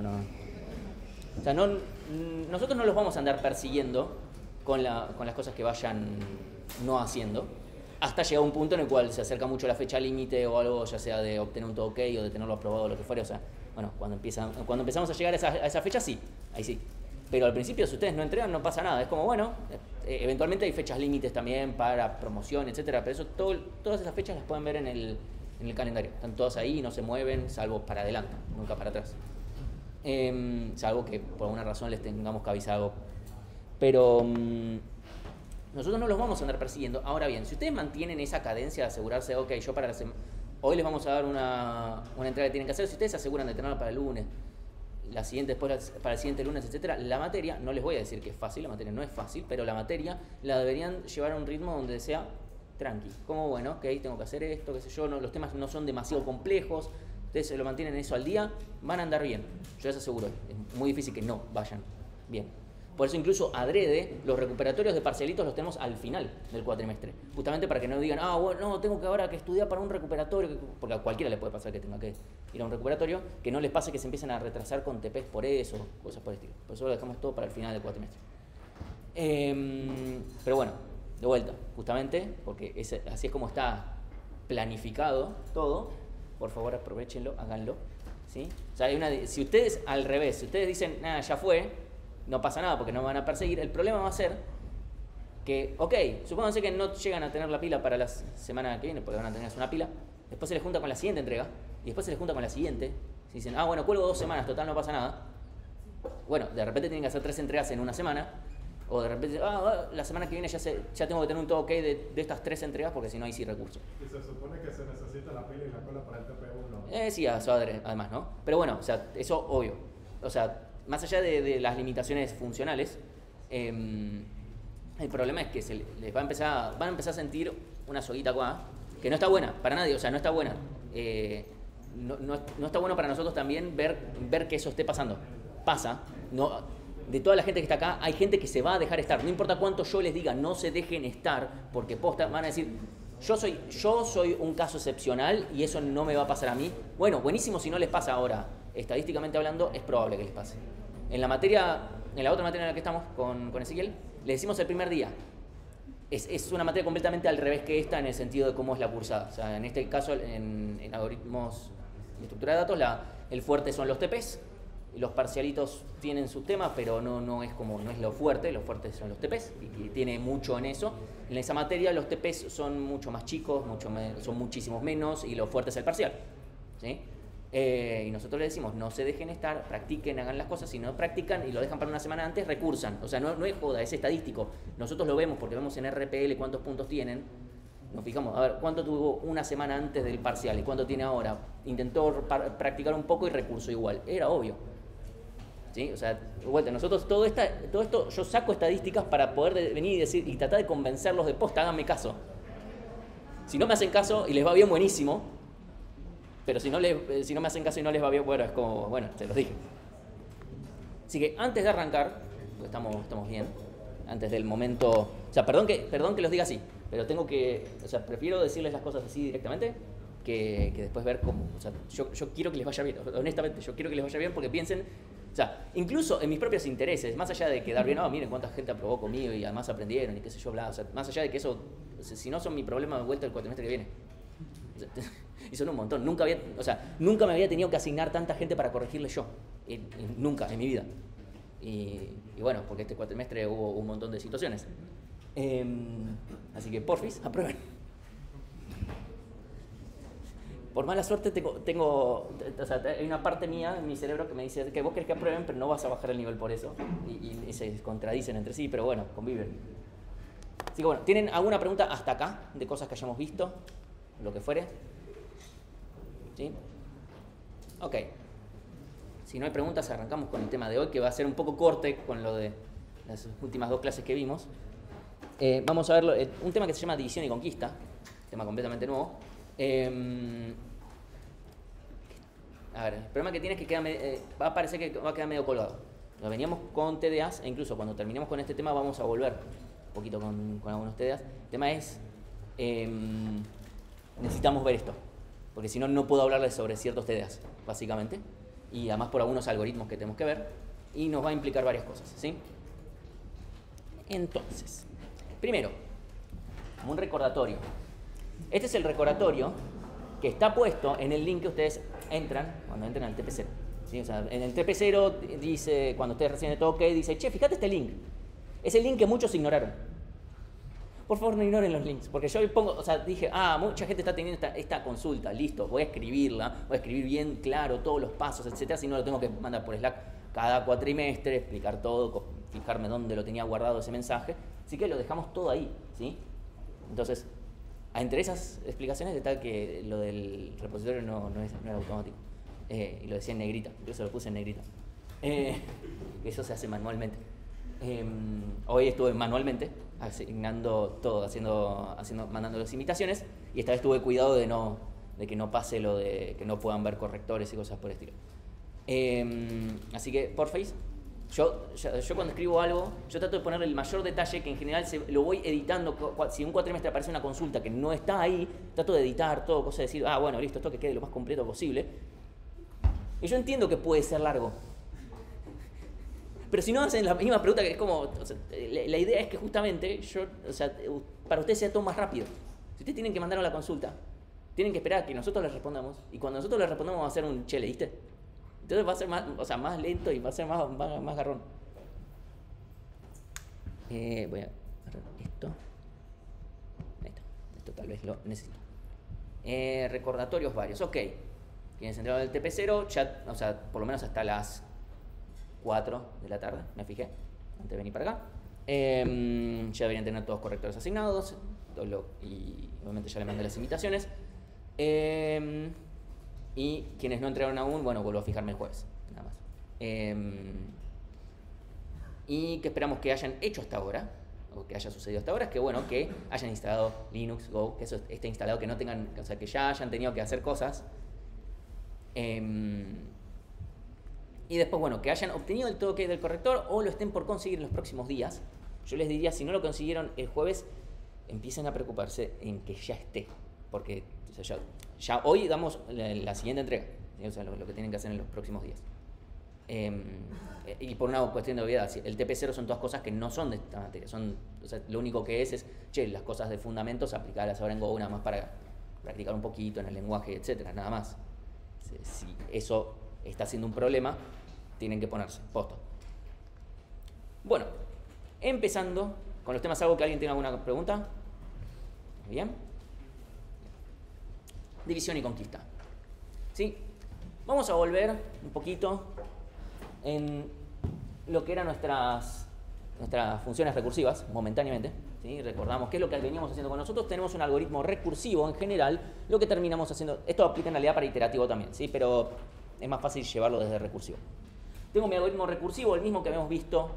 no. O sea, nosotros no los vamos a andar persiguiendo con las cosas que vayan no haciendo, hasta llegar a un punto en el cual se acerca mucho la fecha límite o algo, ya sea de obtener un todo ok o de tenerlo aprobado o lo que fuera. O sea, bueno, cuando empezamos a llegar a esa fecha, sí, ahí sí. Pero al principio, si ustedes no entregan, no pasa nada. Es como, bueno, eventualmente hay fechas límites también para promoción, etcétera. Pero eso, todas esas fechas las pueden ver en el calendario. Están todas ahí y no se mueven, salvo para adelante, nunca para atrás. Salvo que por alguna razón les tengamos que avisar algo. Pero nosotros no los vamos a andar persiguiendo. Ahora bien, si ustedes mantienen esa cadencia de asegurarse, ok, yo para hoy les vamos a dar una entrega que tienen que hacer, si ustedes se aseguran de tenerla para el lunes, la siguiente después para el siguiente lunes, etcétera, la materia, no les voy a decir que es fácil, la materia no es fácil, pero la materia la deberían llevar a un ritmo donde sea tranqui. Como, bueno, ok, tengo que hacer esto, qué sé yo, no, los temas no son demasiado complejos, ustedes se lo mantienen eso al día, van a andar bien. Yo les aseguro, es muy difícil que no vayan bien. Por eso incluso adrede, los recuperatorios de parcialitos los tenemos al final del cuatrimestre. Justamente para que no digan, bueno, no, tengo que ahora que estudiar para un recuperatorio, porque a cualquiera le puede pasar que tenga que ir a un recuperatorio, que no les pase que se empiecen a retrasar con TPs por eso, cosas por el estilo. Por eso lo dejamos todo para el final del cuatrimestre. Pero bueno, de vuelta, justamente, porque así es como está planificado todo, por favor aprovechenlo, háganlo. ¿Sí? O sea, si ustedes al revés, si ustedes dicen, nada, ya fue, no pasa nada porque no me van a perseguir, el problema va a ser que, ok, supónganse que no llegan a tener la pila para la semana que viene, porque van a tener una pila, después se les junta con la siguiente entrega, y después se les junta con la siguiente, si dicen, bueno, cuelgo 2 semanas, total, no pasa nada, bueno, de repente tienen que hacer 3 entregas en una semana, o de repente, la semana que viene ya tengo que tener un todo ok de estas 3 entregas, porque si no hay sí recurso. Y se supone que se necesita la pila y la cola para el TP1. Sí, además, ¿no? Pero bueno, o sea, eso obvio. O sea, más allá de las limitaciones funcionales, el problema es que les van a empezar a sentir una soguita acá, que no está buena, para nadie, o sea, no está buena. No está bueno para nosotros también ver que eso esté pasando. Pasa, de toda la gente que está acá, hay gente que se va a dejar estar. No importa cuánto yo les diga, no se dejen estar, porque posta, van a decir, yo soy un caso excepcional y eso no me va a pasar a mí. Bueno, buenísimo si no les pasa ahora. Estadísticamente hablando, es probable que les pase. En la otra materia en la que estamos con Ezequiel, le decimos el primer día. Es una materia completamente al revés que esta en el sentido de cómo es la cursada. O sea, en este caso, en algoritmos de estructura de datos, el fuerte son los TPs. Los parcialitos tienen sus temas, pero no es lo fuerte. Los fuertes son los TPs y tiene mucho en eso. En esa materia los TPs son mucho más chicos, son muchísimos menos y lo fuerte es el parcial. ¿Sí? Y nosotros le decimos, no se dejen estar, practiquen, hagan las cosas. Si no practican y lo dejan para una semana antes, recursan. O sea, no es joda, es estadístico. Nosotros lo vemos porque vemos en RPL cuántos puntos tienen. Nos fijamos, a ver, cuánto tuvo una semana antes del parcial y cuánto tiene ahora. Intentó practicar un poco y recurso igual. Era obvio. ¿Sí? O sea, vuelta, nosotros todo esto, yo saco estadísticas para poder venir y decir y tratar de convencerlos de posta, háganme caso. Si no me hacen caso y les va bien, buenísimo. Pero si no me hacen caso y no les va bien, bueno, es como, bueno, te los dije. Así que antes de arrancar, porque estamos bien, antes del momento, o sea, perdón que los diga así, pero prefiero decirles las cosas así directamente que después ver cómo, o sea, yo quiero que les vaya bien, honestamente, yo quiero que les vaya bien porque piensen, o sea, incluso en mis propios intereses, más allá de quedar bien, miren cuánta gente aprobó conmigo y además aprendieron y qué sé yo, bla, o sea, más allá de que eso, si no son mi problema de vuelta el cuatrimestre que viene. O sea, y son un montón. Nunca me había tenido que asignar tanta gente para corregirle yo. Nunca en mi vida. Y bueno, porque este cuatrimestre hubo un montón de situaciones. Así que porfis, aprueben. Por mala suerte hay una parte mía en mi cerebro que me dice que vos querés que aprueben, pero no vas a bajar el nivel por eso. Y se contradicen entre sí, pero bueno, conviven. Así que bueno, ¿tienen alguna pregunta hasta acá de cosas que hayamos visto? Lo que fuere. ¿Sí? Ok. Si no hay preguntas, arrancamos con el tema de hoy, que va a ser un poco corte con lo de las últimas 2 clases que vimos. Vamos a ver un tema que se llama división y conquista, tema completamente nuevo. A ver, el problema que tiene es que va a parecer que va a quedar medio colgado. Lo veníamos con TDAs, e incluso cuando terminemos con este tema vamos a volver un poquito con algunos TDAs. El tema es, necesitamos ver esto, porque si no, no puedo hablarles sobre ciertos TDAs, básicamente. y además por algunos algoritmos que tenemos que ver, y nos va a implicar varias cosas, ¿sí? Entonces, primero, como un recordatorio. Este es el recordatorio que está puesto en el link que ustedes entran cuando entran al TP0. ¿Sí? O sea, en el TP0 dice, cuando ustedes reciben todo OK, dice, che, fíjate este link. Es el link que muchos ignoraron. Por favor, no ignoren los links, porque yo pongo, o sea, dije, mucha gente está teniendo esta consulta, listo, voy a escribirla, voy a escribir bien claro todos los pasos, etcétera, si no lo tengo que mandar por Slack cada cuatrimestre, explicar todo, fijarme dónde lo tenía guardado ese mensaje, así que lo dejamos todo ahí, ¿sí? Entonces, entre esas explicaciones está que lo del repositorio no era automático, y lo decía en negrita, yo se lo puse en negrita, eso se hace manualmente. Hoy estuve manualmente asignando todo, mandando las invitaciones, y esta vez tuve cuidado de que no pase lo de que no puedan ver correctores y cosas por el estilo. Así que, porfis, yo cuando escribo algo, yo trato de ponerle el mayor detalle, que en general lo voy editando. Si un cuatrimestre aparece una consulta que no está ahí, trato de editar todo, cosa de decir, bueno, listo, esto que quede lo más completo posible. Y yo entiendo que puede ser largo, pero si no hacen la misma pregunta, que es como, o sea, la idea es que justamente para ustedes sea todo más rápido. Si ustedes tienen que mandar a la consulta, tienen que esperar a que nosotros les respondamos, y cuando nosotros les respondamos va a ser un che, ¿leíste? Entonces va a ser más lento y va a ser más garrón. Voy a agarrar esto. Ahí está. Esto tal vez lo necesito. Recordatorios varios. Ok. Quienes entraron del TP0, ya, por lo menos hasta las 4 de la tarde, me fijé, antes de venir para acá. Ya deberían tener todos correctores asignados, y obviamente ya le mandé las invitaciones. Y quienes no entraron aún, bueno, vuelvo a fijarme el jueves, nada más. Y que esperamos que hayan hecho hasta ahora, o que haya sucedido hasta ahora, es que, bueno, que hayan instalado Linux, Go, que eso esté instalado, que no tengan, o sea, que ya hayan tenido que hacer cosas. Y después, bueno, que hayan obtenido el todo OK del corrector o lo estén por conseguir en los próximos días. Yo les diría, si no lo consiguieron el jueves, empiecen a preocuparse en que ya esté, porque o sea, ya hoy damos la siguiente entrega, ¿sí? O sea, lo que tienen que hacer en los próximos días. Y por una cuestión de obviedad, el TP0 son todas cosas que no son de esta materia, o sea, lo único que es las cosas de fundamentos, aplicarlas ahora en Go, nada más para practicar un poquito en el lenguaje, etcétera, nada más. Si eso está siendo un problema, tienen que ponerse, posta. Bueno, empezando con los temas, ¿algo que alguien tenga alguna pregunta? Bien. División y conquista. ¿Sí? Vamos a volver un poquito en lo que eran nuestras funciones recursivas, momentáneamente. ¿Sí? Recordamos qué es lo que veníamos haciendo con nosotros. Tenemos un algoritmo recursivo en general. Lo que terminamos haciendo, esto aplica en realidad para iterativo también, ¿sí? Pero es más fácil llevarlo desde recursivo. Tengo mi algoritmo recursivo, el mismo que habíamos visto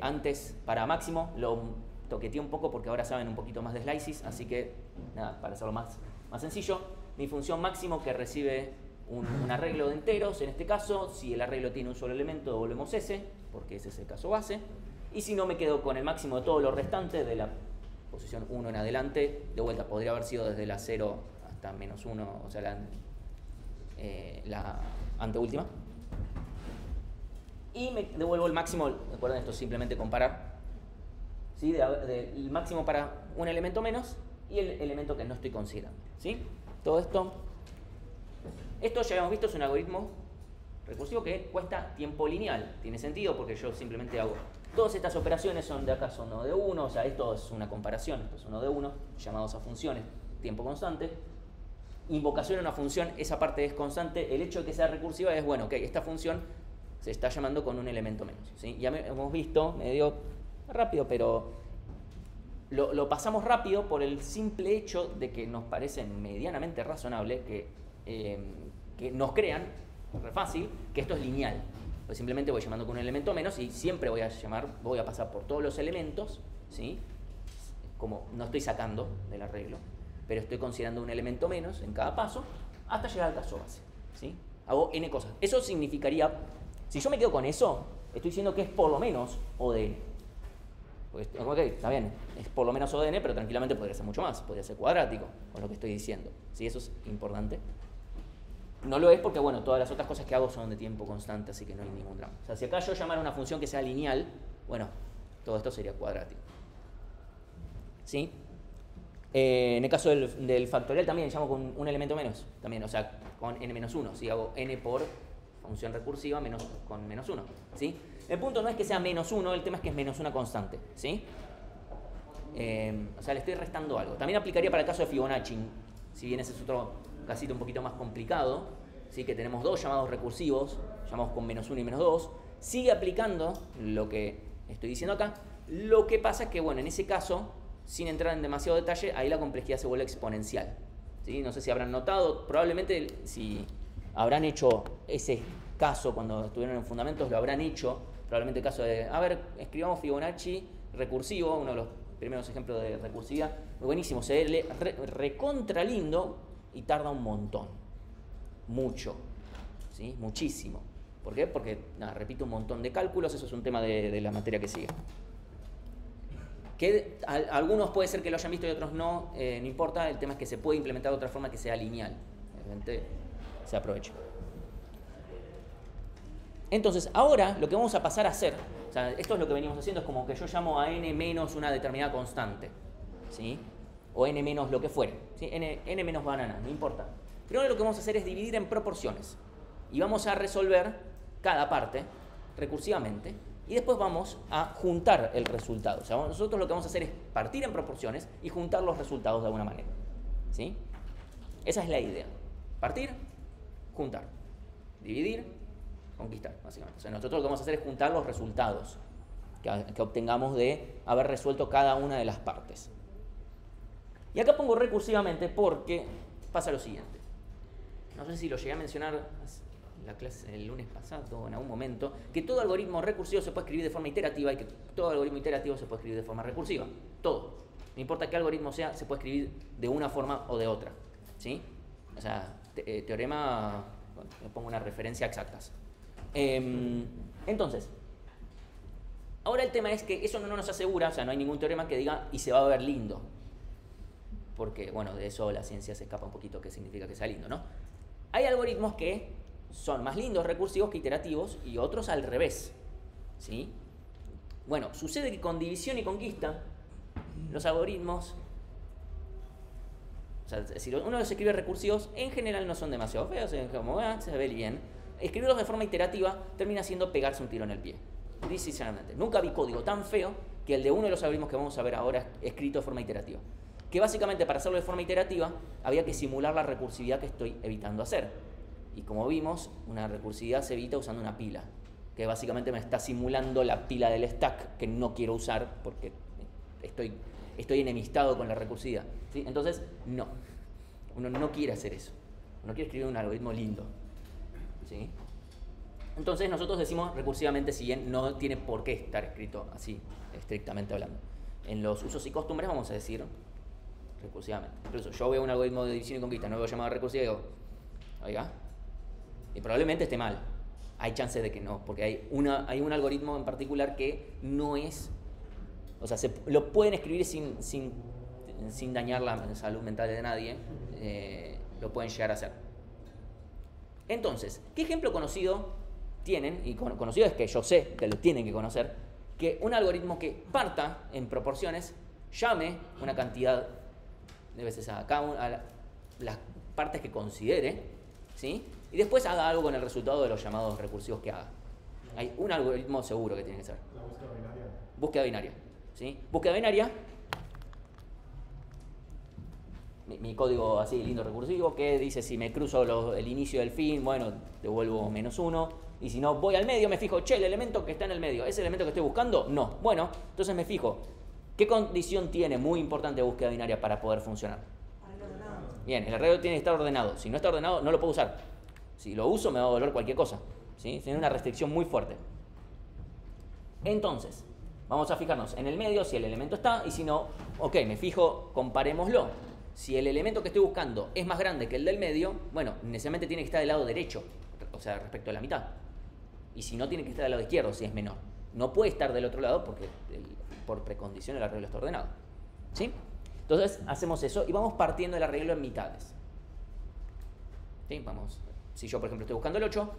antes para máximo. Lo toqueteé un poco porque ahora saben un poquito más de slices, así que nada, para hacerlo más sencillo, mi función máximo que recibe un arreglo de enteros, en este caso, si el arreglo tiene un solo elemento, devolvemos ese, porque ese es el caso base, y si no, me quedo con el máximo de todo lo restante de la posición 1 en adelante. De vuelta, podría haber sido desde la 0 hasta menos 1, o sea, la anteúltima. Y me devuelvo el máximo, recuerden, esto es simplemente comparar, ¿sí? El máximo para un elemento menos y el elemento que no estoy considerando, ¿sí? Todo esto ya habíamos visto, es un algoritmo recursivo que cuesta tiempo lineal. Tiene sentido porque yo simplemente hago, todas estas operaciones son de acá, son 1 de 1, o sea, esto es una comparación, esto es 1 de 1, llamados a funciones, tiempo constante. Invocación a una función, esa parte es constante. El hecho de que sea recursiva es, bueno, ok, esta función se está llamando con un elemento menos, ¿sí? Ya hemos visto, medio rápido, pero lo pasamos rápido por el simple hecho de que nos parece medianamente razonable que nos crean, re fácil, que esto es lineal. Pues simplemente voy llamando con un elemento menos y siempre voy a pasar por todos los elementos, ¿sí? Como no estoy sacando del arreglo, pero estoy considerando un elemento menos en cada paso hasta llegar al caso base, ¿sí? Hago n cosas. Eso significaría, si yo me quedo con eso, estoy diciendo que es por lo menos ODN. Pues, ok, está bien, es por lo menos ODN, pero tranquilamente podría ser mucho más, podría ser cuadrático, con lo que estoy diciendo. ¿Sí? Eso es importante. No lo es porque, bueno, todas las otras cosas que hago son de tiempo constante, así que no hay ningún drama. O sea, si acá yo llamara una función que sea lineal, bueno, todo esto sería cuadrático. ¿Sí? En el caso del factorial también llamo con un elemento menos, también, o sea, con n-1. Si hago n por función recursiva con menos 1. ¿Sí? El punto no es que sea menos 1, el tema es que es menos una constante. ¿Sí? O sea, le estoy restando algo. También aplicaría para el caso de Fibonacci, si bien ese es otro casito un poquito más complicado, ¿sí? Que tenemos dos llamados recursivos, llamados con menos 1 y menos 2. Sigue aplicando lo que estoy diciendo acá. Lo que pasa es que, bueno, en ese caso, sin entrar en demasiado detalle, ahí la complejidad se vuelve exponencial. ¿Sí? No sé si habrán notado, probablemente si habrán hecho ese caso cuando estuvieron en fundamentos, lo habrán hecho, probablemente el caso de, a ver, escribamos Fibonacci recursivo, uno de los primeros ejemplos de recursividad, muy buenísimo, se ve recontra lindo y tarda un montón, mucho, ¿sí? Muchísimo. ¿Por qué? Porque, nada, repito, un montón de cálculos, eso es un tema de la materia que sigue. Que algunos puede ser que lo hayan visto y otros no, no importa, el tema es que se puede implementar de otra forma que sea lineal. Obviamente se aprovecha. Entonces, ahora lo que vamos a pasar a hacer, o sea, esto es lo que venimos haciendo, es como que yo llamo a n menos una determinada constante, ¿sí? O n menos lo que fuere, ¿sí? n menos banana, no importa. Pero ahora lo que vamos a hacer es dividir en proporciones. Y vamos a resolver cada parte recursivamente. Y después vamos a juntar el resultado. O sea, nosotros lo que vamos a hacer es partir en proporciones y juntar los resultados de alguna manera. ¿Sí? Esa es la idea. Partir, juntar. Dividir, conquistar, básicamente. O sea, nosotros lo que vamos a hacer es juntar los resultados que obtengamos de haber resuelto cada una de las partes. Y acá pongo recursivamente porque pasa lo siguiente. No sé si lo llegué a mencionar la clase el lunes pasado o en algún momento, que todo algoritmo recursivo se puede escribir de forma iterativa y que todo algoritmo iterativo se puede escribir de forma recursiva. Todo. No importa qué algoritmo sea, se puede escribir de una forma o de otra. ¿Sí? O sea, teorema, bueno, le pongo una referencia exactas. Entonces, ahora el tema es que eso no nos asegura, o sea, no hay ningún teorema que diga y se va a ver lindo. Porque, bueno, de eso la ciencia se escapa un poquito, qué significa que sea lindo, ¿no? Hay algoritmos que son más lindos recursivos que iterativos y otros al revés. ¿Sí? Bueno, sucede que con división y conquista, los algoritmos, o sea, si uno los escribe recursivos, en general no son demasiado feos, como se ve bien. Escribirlos de forma iterativa termina siendo pegarse un tiro en el pie. Sinceramente, nunca vi código tan feo que el de uno de los algoritmos que vamos a ver ahora escrito de forma iterativa. Que básicamente para hacerlo de forma iterativa había que simular la recursividad que estoy evitando hacer. Y como vimos, una recursividad se evita usando una pila, que básicamente me está simulando la pila del stack que no quiero usar porque estoy enemistado con la recursividad. ¿Sí? Entonces, no. Uno no quiere hacer eso. Uno quiere escribir un algoritmo lindo. ¿Sí? Entonces nosotros decimos recursivamente, si bien no tiene por qué estar escrito así, estrictamente hablando. En los usos y costumbres vamos a decir recursivamente. Incluso yo veo un algoritmo de división y conquista, no veo llamada recursiva y digo, oiga, y probablemente esté mal. Hay chances de que no, porque hay un algoritmo en particular que no es, o sea, lo pueden escribir sin dañar la salud mental de nadie, lo pueden llegar a hacer. Entonces, ¿qué ejemplo conocido tienen? Y conocido es que yo sé que lo tienen que conocer, que un algoritmo que parta en proporciones, llame una cantidad de veces a cada una, las partes que considere, ¿sí? Y después haga algo con el resultado de los llamados recursivos que haga. Hay un algoritmo seguro que tiene que ser. La búsqueda binaria. Búsqueda binaria. ¿Sí? Búsqueda binaria. Mi código así lindo recursivo que dice si me cruzo el inicio del fin, bueno, devuelvo -1. Y si no, voy al medio, me fijo, che, el elemento que está en el medio, ¿es el elemento que estoy buscando? No. Bueno, entonces me fijo, ¿qué condición tiene muy importante búsqueda binaria para poder funcionar? Bien, el arreglo tiene que estar ordenado. Si no está ordenado, no lo puedo usar. Si lo uso, me va a doler cualquier cosa. ¿Sí? Tiene una restricción muy fuerte. Entonces, vamos a fijarnos en el medio si el elemento está y si no, ok, me fijo, comparémoslo. Si el elemento que estoy buscando es más grande que el del medio, bueno, necesariamente tiene que estar del lado derecho, o sea, respecto a la mitad. Y si no, tiene que estar del lado izquierdo, si es menor. No puede estar del otro lado porque por precondición el arreglo está ordenado. ¿Sí? Entonces, hacemos eso y vamos partiendo el arreglo en mitades. ¿Sí? Vamos Si yo, por ejemplo, estoy buscando el 8,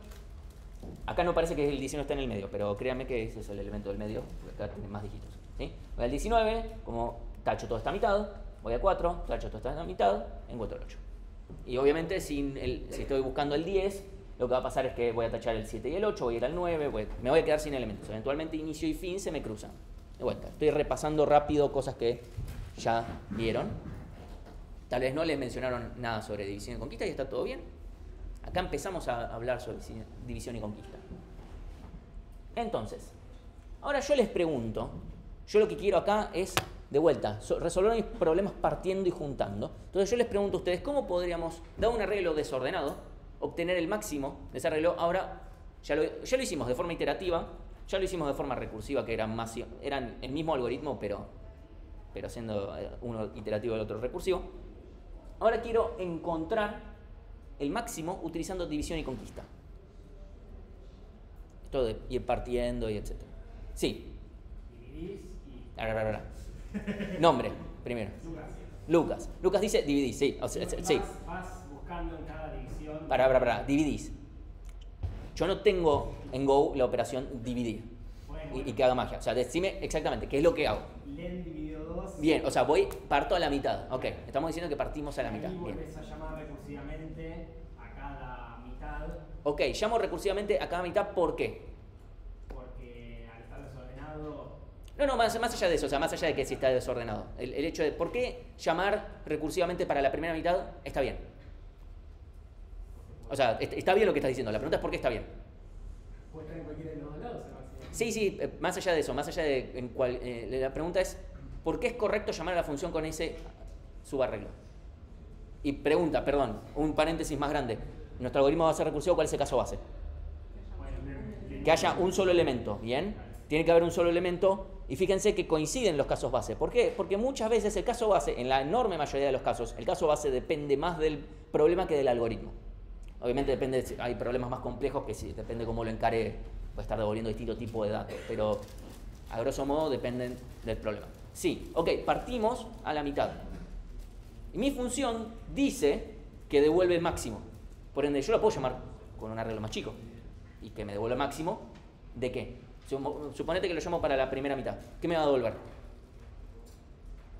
acá no parece que el 19 está en el medio, pero créanme que ese es el elemento del medio, porque acá tiene más dígitos. ¿Sí? Voy al 19, como tacho toda esta mitad, voy a 4, tacho toda esta mitad, encuentro el 8. Y obviamente si estoy buscando el 10, lo que va a pasar es que voy a tachar el 7 y el 8, voy a ir al 9, me voy a quedar sin elementos. Eventualmente inicio y fin se me cruzan. De vuelta, estoy repasando rápido cosas que ya vieron. Tal vez no les mencionaron nada sobre división y conquista y está todo bien. Acá empezamos a hablar sobre división y conquista. Entonces, ahora yo les pregunto, yo lo que quiero acá es, de vuelta, resolver mis problemas partiendo y juntando. Entonces yo les pregunto a ustedes, ¿cómo podríamos, dado un arreglo desordenado, obtener el máximo de ese arreglo? Ahora ya lo hicimos de forma iterativa, ya lo hicimos de forma recursiva, que eran el mismo algoritmo, pero siendo uno iterativo y el otro recursivo. Ahora quiero encontrar el máximo utilizando división y conquista. Esto de ir partiendo y etc. Sí. Dividís y... Nombre, primero. Lucas. Lucas dice dividís, sí. O sea, sí. Vas buscando en cada división... Para, dividís. Yo no tengo en Go la operación dividir y que haga magia. O sea, decime exactamente qué es lo que hago. Len dividido 2. Bien, o sea, parto a la mitad. Ok, estamos diciendo que partimos a la mitad. Y Bien. volvés a llamar recursivamente a cada mitad. Ok, llamo recursivamente a cada mitad, ¿por qué? Porque al estar desordenado... No, más allá de eso, o sea, más allá de que si está desordenado. El hecho de, ¿por qué llamar recursivamente para la primera mitad está bien? O sea, está bien lo que estás diciendo, la pregunta es ¿por qué está bien? Puede estar en cualquiera de los dos lados, Sebastián. Sí, más allá de eso, más allá de la pregunta es ¿por qué es correcto llamar a la función con ese subarreglo? Y pregunta, perdón, un paréntesis más grande. ¿Nuestro algoritmo va a ser recursivo? ¿Cuál es el caso base? Que haya un solo elemento, ¿bien? Tiene que haber un solo elemento y fíjense que coinciden los casos base. ¿Por qué? Porque muchas veces el caso base, en la enorme mayoría de los casos, el caso base depende más del problema que del algoritmo. Obviamente depende, hay problemas más complejos que sí, depende cómo lo encare, puede estar devolviendo distinto tipo de datos, pero a grosso modo dependen del problema. Sí, ok, partimos a la mitad. Y mi función dice que devuelve el máximo. Por ende, yo lo puedo llamar con un arreglo más chico y que me devuelva el máximo. ¿De qué? Suponete que lo llamo para la primera mitad. ¿Qué me va a devolver?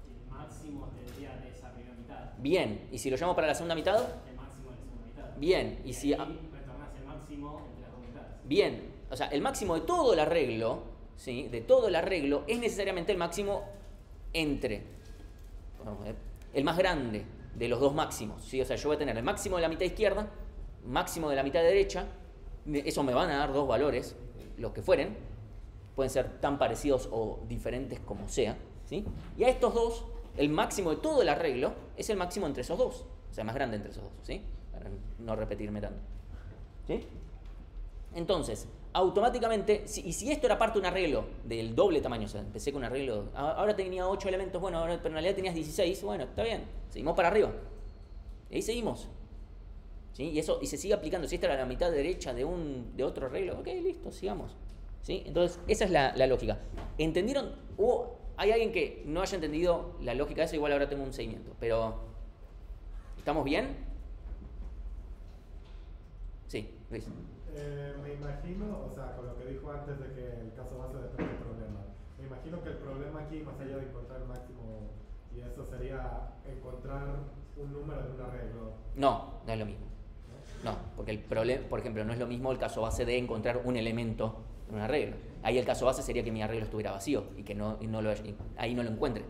El máximo tendría de esa primera mitad. Bien. ¿Y si lo llamo para la segunda mitad? El máximo de la segunda mitad. Bien. ¿Y si retornás el máximo entre las dos mitades. Bien. O sea, el máximo de todo el arreglo, ¿sí? De todo el arreglo es necesariamente el máximo entre el más grande de los dos máximos, ¿sí? O sea, yo voy a tener el máximo de la mitad izquierda, máximo de la mitad derecha. Eso me van a dar dos valores, los que fueren. Pueden ser tan parecidos o diferentes como sea, ¿sí? Y a estos dos, el máximo de todo el arreglo es el máximo entre esos dos. O sea, más grande entre esos dos, ¿sí? Para no repetirme tanto. ¿Sí? Entonces, automáticamente, si esto era parte de un arreglo del doble tamaño, o sea, empecé con un arreglo, ahora tenía 8 elementos, bueno, ahora pero en realidad tenías 16, bueno, está bien, seguimos para arriba. Y ahí seguimos. ¿Sí? Y se sigue aplicando. Si esta era la mitad derecha de otro arreglo, ok, listo, sigamos. ¿Sí? Entonces, esa es la lógica. ¿Entendieron? ¿Hay alguien que no haya entendido la lógica de eso? Igual ahora tengo un seguimiento. Pero, ¿estamos bien? Sí, Luis. Me imagino, o sea, con lo que dijo antes de que el caso base depende del problema. Me imagino que el problema aquí, más allá de encontrar el máximo, y eso sería encontrar un número de un arreglo. No es lo mismo. No, porque el problema, por ejemplo, no es lo mismo el caso base de encontrar un elemento en un arreglo. Ahí el caso base sería que mi arreglo estuviera vacío y que ahí no lo encuentre.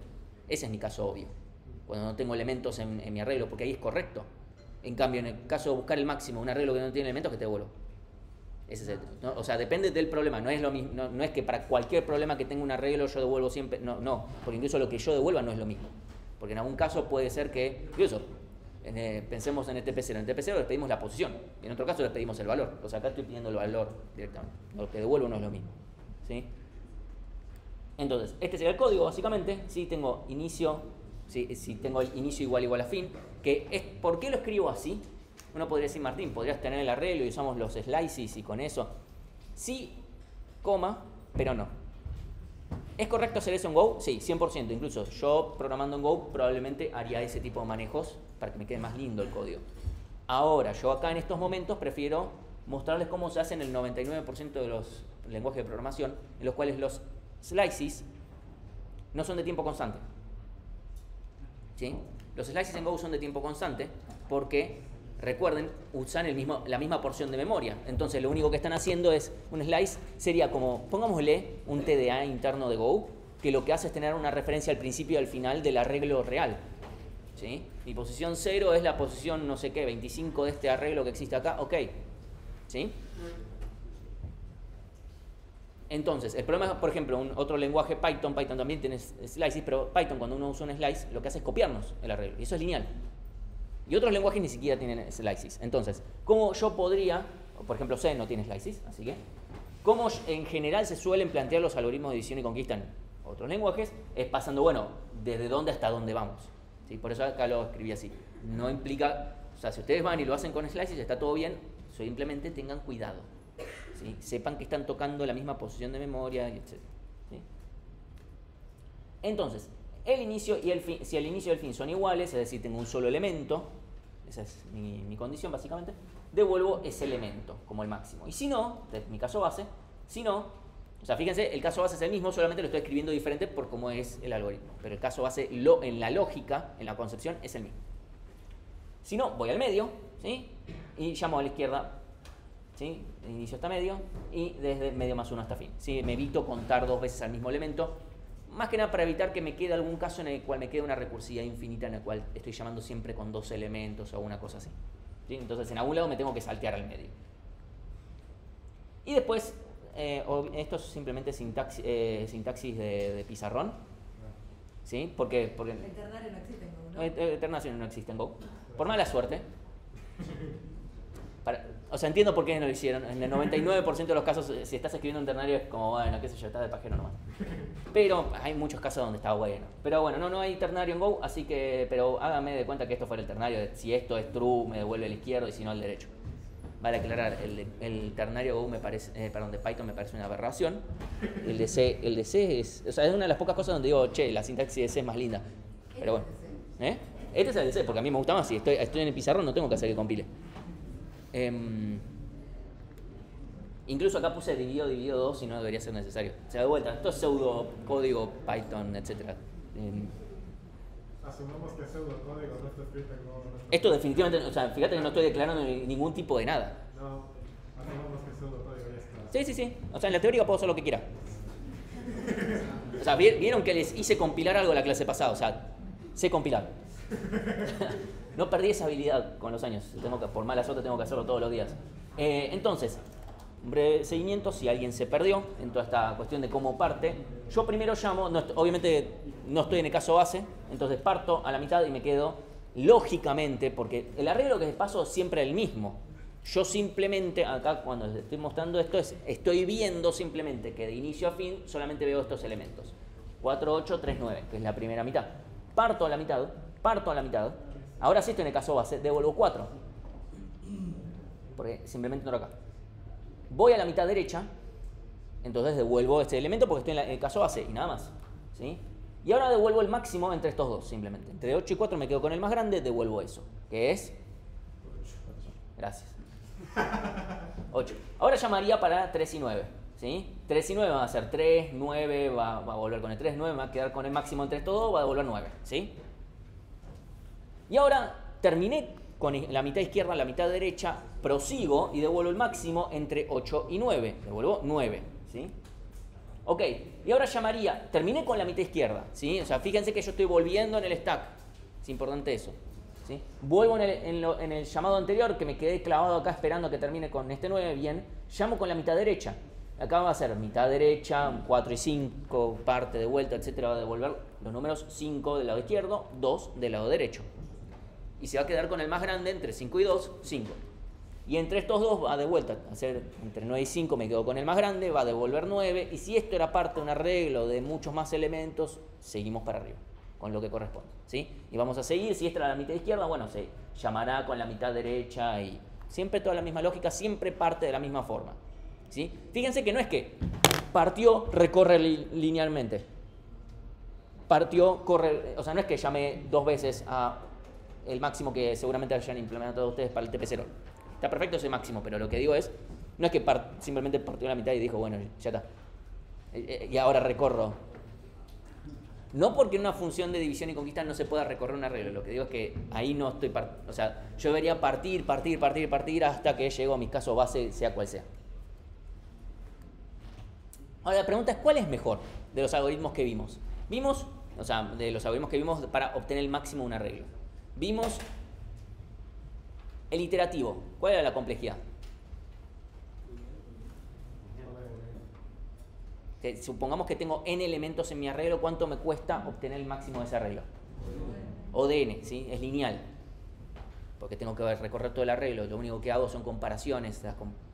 Ese es mi caso obvio. Cuando no tengo elementos en mi arreglo, porque ahí es correcto. En cambio, en el caso de buscar el máximo, un arreglo que no tiene elementos, que te devuelvo. Ese es ¿no? O sea, depende del problema. No es lo mismo, no es que para cualquier problema que tenga un arreglo yo devuelvo siempre. No, porque incluso lo que yo devuelva no es lo mismo. Porque en algún caso puede ser que, incluso, pensemos en el TP0. En el TP0 les pedimos la posición. Y en otro caso les pedimos el valor. O sea, acá estoy pidiendo el valor directamente. Lo que devuelvo no es lo mismo. ¿Sí? Entonces, este sería el código, básicamente. Si tengo inicio, si tengo el inicio igual a fin. ¿Por qué lo escribo así? Uno podría decir, Martín, podrías tener el arreglo y usamos los slices y con eso. Sí, coma, pero no. ¿Es correcto hacer eso en Go? Sí, 100%. Incluso yo programando en Go probablemente haría ese tipo de manejos para que me quede más lindo el código. Ahora, yo acá en estos momentos prefiero mostrarles cómo se hacen el 99% de los lenguajes de programación, en los cuales los slices no son de tiempo constante. ¿Sí? Los slices en Go son de tiempo constante porque, recuerden, usan la misma porción de memoria. Entonces, lo único que están haciendo es, un slice sería como, pongámosle un TDA interno de Go, que lo que hace es tener una referencia al principio y al final del arreglo real. ¿Sí? Mi posición 0 es la posición, no sé qué, 25 de este arreglo que existe acá, ok. ¿Sí? Entonces, el problema es, por ejemplo, otro lenguaje Python también tiene slices, pero Python cuando uno usa un slice lo que hace es copiarnos el arreglo, y eso es lineal. Y otros lenguajes ni siquiera tienen slices. Entonces, ¿cómo yo podría, por ejemplo C no tiene slices, así que, cómo en general se suelen plantear los algoritmos de división y conquista en otros lenguajes? Es pasando, bueno, desde dónde hasta dónde vamos. ¿Sí? Por eso acá lo escribí así. No implica, o sea, si ustedes van y lo hacen con slices, está todo bien, simplemente tengan cuidado. ¿Sí? Sepan que están tocando la misma posición de memoria, etc. ¿Sí? Entonces, el inicio y el fin, si el inicio y el fin son iguales, es decir, tengo un solo elemento, esa es mi condición básicamente, devuelvo ese elemento como el máximo. Y si no, este es mi caso base, si no, o sea, fíjense, el caso base es el mismo, solamente lo estoy escribiendo diferente por cómo es el algoritmo. Pero el caso base en la lógica, en la concepción, es el mismo. Si no, voy al medio, ¿sí? Y llamo a la izquierda, ¿sí? El inicio hasta medio y desde medio más 1 hasta fin. ¿Sí? Me evito contar 2 veces al mismo elemento, más que nada para evitar que me quede algún caso en el cual me quede una recursividad infinita en el cual estoy llamando siempre con 2 elementos o una cosa así. ¿Sí? Entonces en algún lado me tengo que saltear al medio. Y después, esto es simplemente sintaxis de pizarrón. ¿Sí? ¿Por qué? Porque el ternario no existe en Go, ¿no? El ternario no existe en Go. Por mala suerte. O sea, entiendo por qué no lo hicieron. En el 99% de los casos, si estás escribiendo un ternario, es como, bueno, qué sé yo, estás de pajero nomás. Pero hay muchos casos donde está bueno. Pero bueno, no hay ternario en Go, así que, pero hágame de cuenta que esto fuera el ternario. Si esto es true, me devuelve el izquierdo y si no, el derecho. Vale aclarar, el ternario Go me parece, de Python me parece una aberración. El de C es, o sea, es una de las pocas cosas donde digo, che, la sintaxis de C es más linda. Pero bueno. Este es el de C, porque a mí me gusta más. Si estoy en el pizarrón, no tengo que hacer que compile. Incluso acá puse dividido 2 y no debería ser necesario. O sea, de vuelta, esto es pseudo código Python, etc. Asumamos que pseudocódigo no está escrito en Go. Esto definitivamente, o sea, fíjate que no estoy declarando ningún tipo de nada. No, asumamos que pseudocódigo ya está. Sí. O sea, en la teoría puedo hacer lo que quiera. O sea, vieron que les hice compilar algo la clase pasada, o sea, sé compilar. No perdí esa habilidad con los años, por mala suerte tengo que hacerlo todos los días. Entonces, un breve seguimiento, si alguien se perdió en toda esta cuestión de cómo parte, yo primero llamo, obviamente no estoy en el caso base, entonces parto a la mitad y me quedo lógicamente, porque el arreglo que paso es siempre el mismo. Yo simplemente, acá cuando les estoy mostrando esto, estoy viendo simplemente que de inicio a fin solamente veo estos elementos. 4, 8, 3, 9, que es la primera mitad. Parto a la mitad, ahora sí estoy en el caso base, devuelvo 4. Porque simplemente no lo acá. Voy a la mitad derecha, entonces devuelvo este elemento porque estoy en el caso base y nada más. ¿Sí? Y ahora devuelvo el máximo entre estos dos, simplemente. Entre 8 y 4 me quedo con el más grande, devuelvo eso. Que es... Gracias. 8. Ahora llamaría para 3 y 9. ¿Sí? 3 y 9 va a ser 3, 9, va a volver con el 3, 9, va a quedar con el máximo entre estos dos, va a devolver 9. ¿Sí? Y ahora terminé con la mitad izquierda, la mitad derecha, prosigo y devuelvo el máximo entre 8 y 9. Devuelvo 9. ¿Sí? Ok, y ahora llamaría, terminé con la mitad izquierda. ¿Sí? O sea, fíjense que yo estoy volviendo en el stack. Es importante eso. ¿Sí? Vuelvo en el llamado anterior, que me quedé clavado acá esperando que termine con este 9, bien. Llamo con la mitad derecha. Acá va a ser mitad derecha, 4 y 5, parte de vuelta, etcétera. Va a devolver los números 5 del lado izquierdo, 2 del lado derecho. Y se va a quedar con el más grande entre 5 y 2, 5. Y entre estos dos va de vuelta, a hacer entre 9 y 5 me quedo con el más grande, va a devolver 9. Y si esto era parte de un arreglo de muchos más elementos, seguimos para arriba, con lo que corresponde. ¿Sí? Y vamos a seguir, si esta era la mitad izquierda, bueno, se llamará con la mitad derecha y siempre toda la misma lógica, siempre parte de la misma forma. ¿Sí? Fíjense que no es que partió, recorre linealmente. Partió, corre, o sea, no es que llame 2 veces a el máximo que seguramente hayan implementado ustedes para el TP0. Está perfecto ese máximo, pero lo que digo es, no es que simplemente partió la mitad y dijo, bueno, ya está. Y ahora recorro. No porque en una función de división y conquista no se pueda recorrer un arreglo. Lo que digo es que ahí no estoy... O sea, yo debería partir hasta que llego a mi caso base, sea cual sea. Ahora la pregunta es, ¿cuál es mejor de los algoritmos que vimos? O sea, de los algoritmos que vimos para obtener el máximo de un arreglo. Vimos el iterativo. ¿Cuál era la complejidad? Supongamos que tengo n elementos en mi arreglo, ¿cuánto me cuesta obtener el máximo de ese arreglo? O de n, ¿sí? Es lineal. Porque tengo que recorrer todo el arreglo, lo único que hago son comparaciones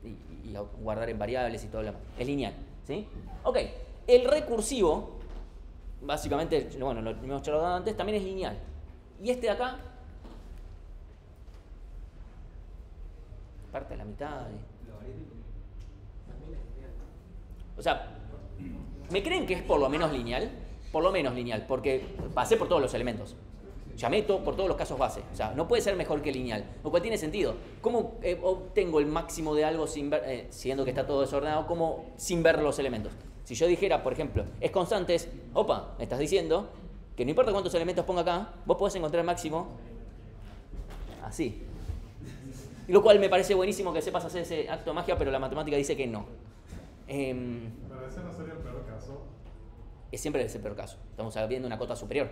y guardar en variables y todo lo demás. Es lineal, ¿sí? Ok, el recursivo, básicamente, bueno, lo hemos charlado antes, también es lineal. Y este de acá, parte de la mitad. O sea, ¿me creen que es por lo menos lineal? Por lo menos lineal, porque pasé por todos los elementos. Llamé por todos los casos base. O sea, no puede ser mejor que lineal. Lo cual tiene sentido. ¿Cómo obtengo el máximo de algo sin ver, siendo que está todo desordenado, como sin ver los elementos? Si yo dijera, por ejemplo, es constante, opa, me estás diciendo que no importa cuántos elementos ponga acá, vos podés encontrar el máximo así. Lo cual me parece buenísimo que sepas hacer ese acto de magia, pero la matemática dice que no. Pero ese no sería el peor caso. Es siempre ese el peor caso. Estamos viendo una cota superior.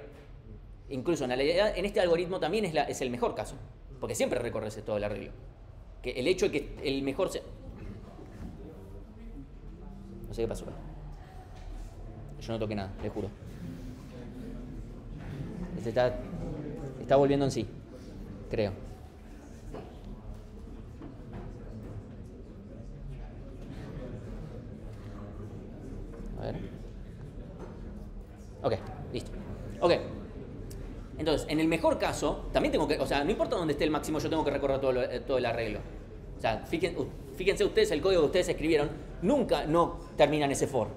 Incluso en realidad, en este algoritmo también es el mejor caso. Porque siempre recorres todo el arreglo. Que el hecho de que el mejor No sé qué pasó. Yo no toqué nada, le juro. Este está volviendo en sí. Creo. A ver. Ok, listo. Ok. Entonces, en el mejor caso, también tengo que... O sea, no importa dónde esté el máximo, yo tengo que recorrer todo el arreglo. O sea, fíjense ustedes, el código que ustedes escribieron, nunca no terminan ese for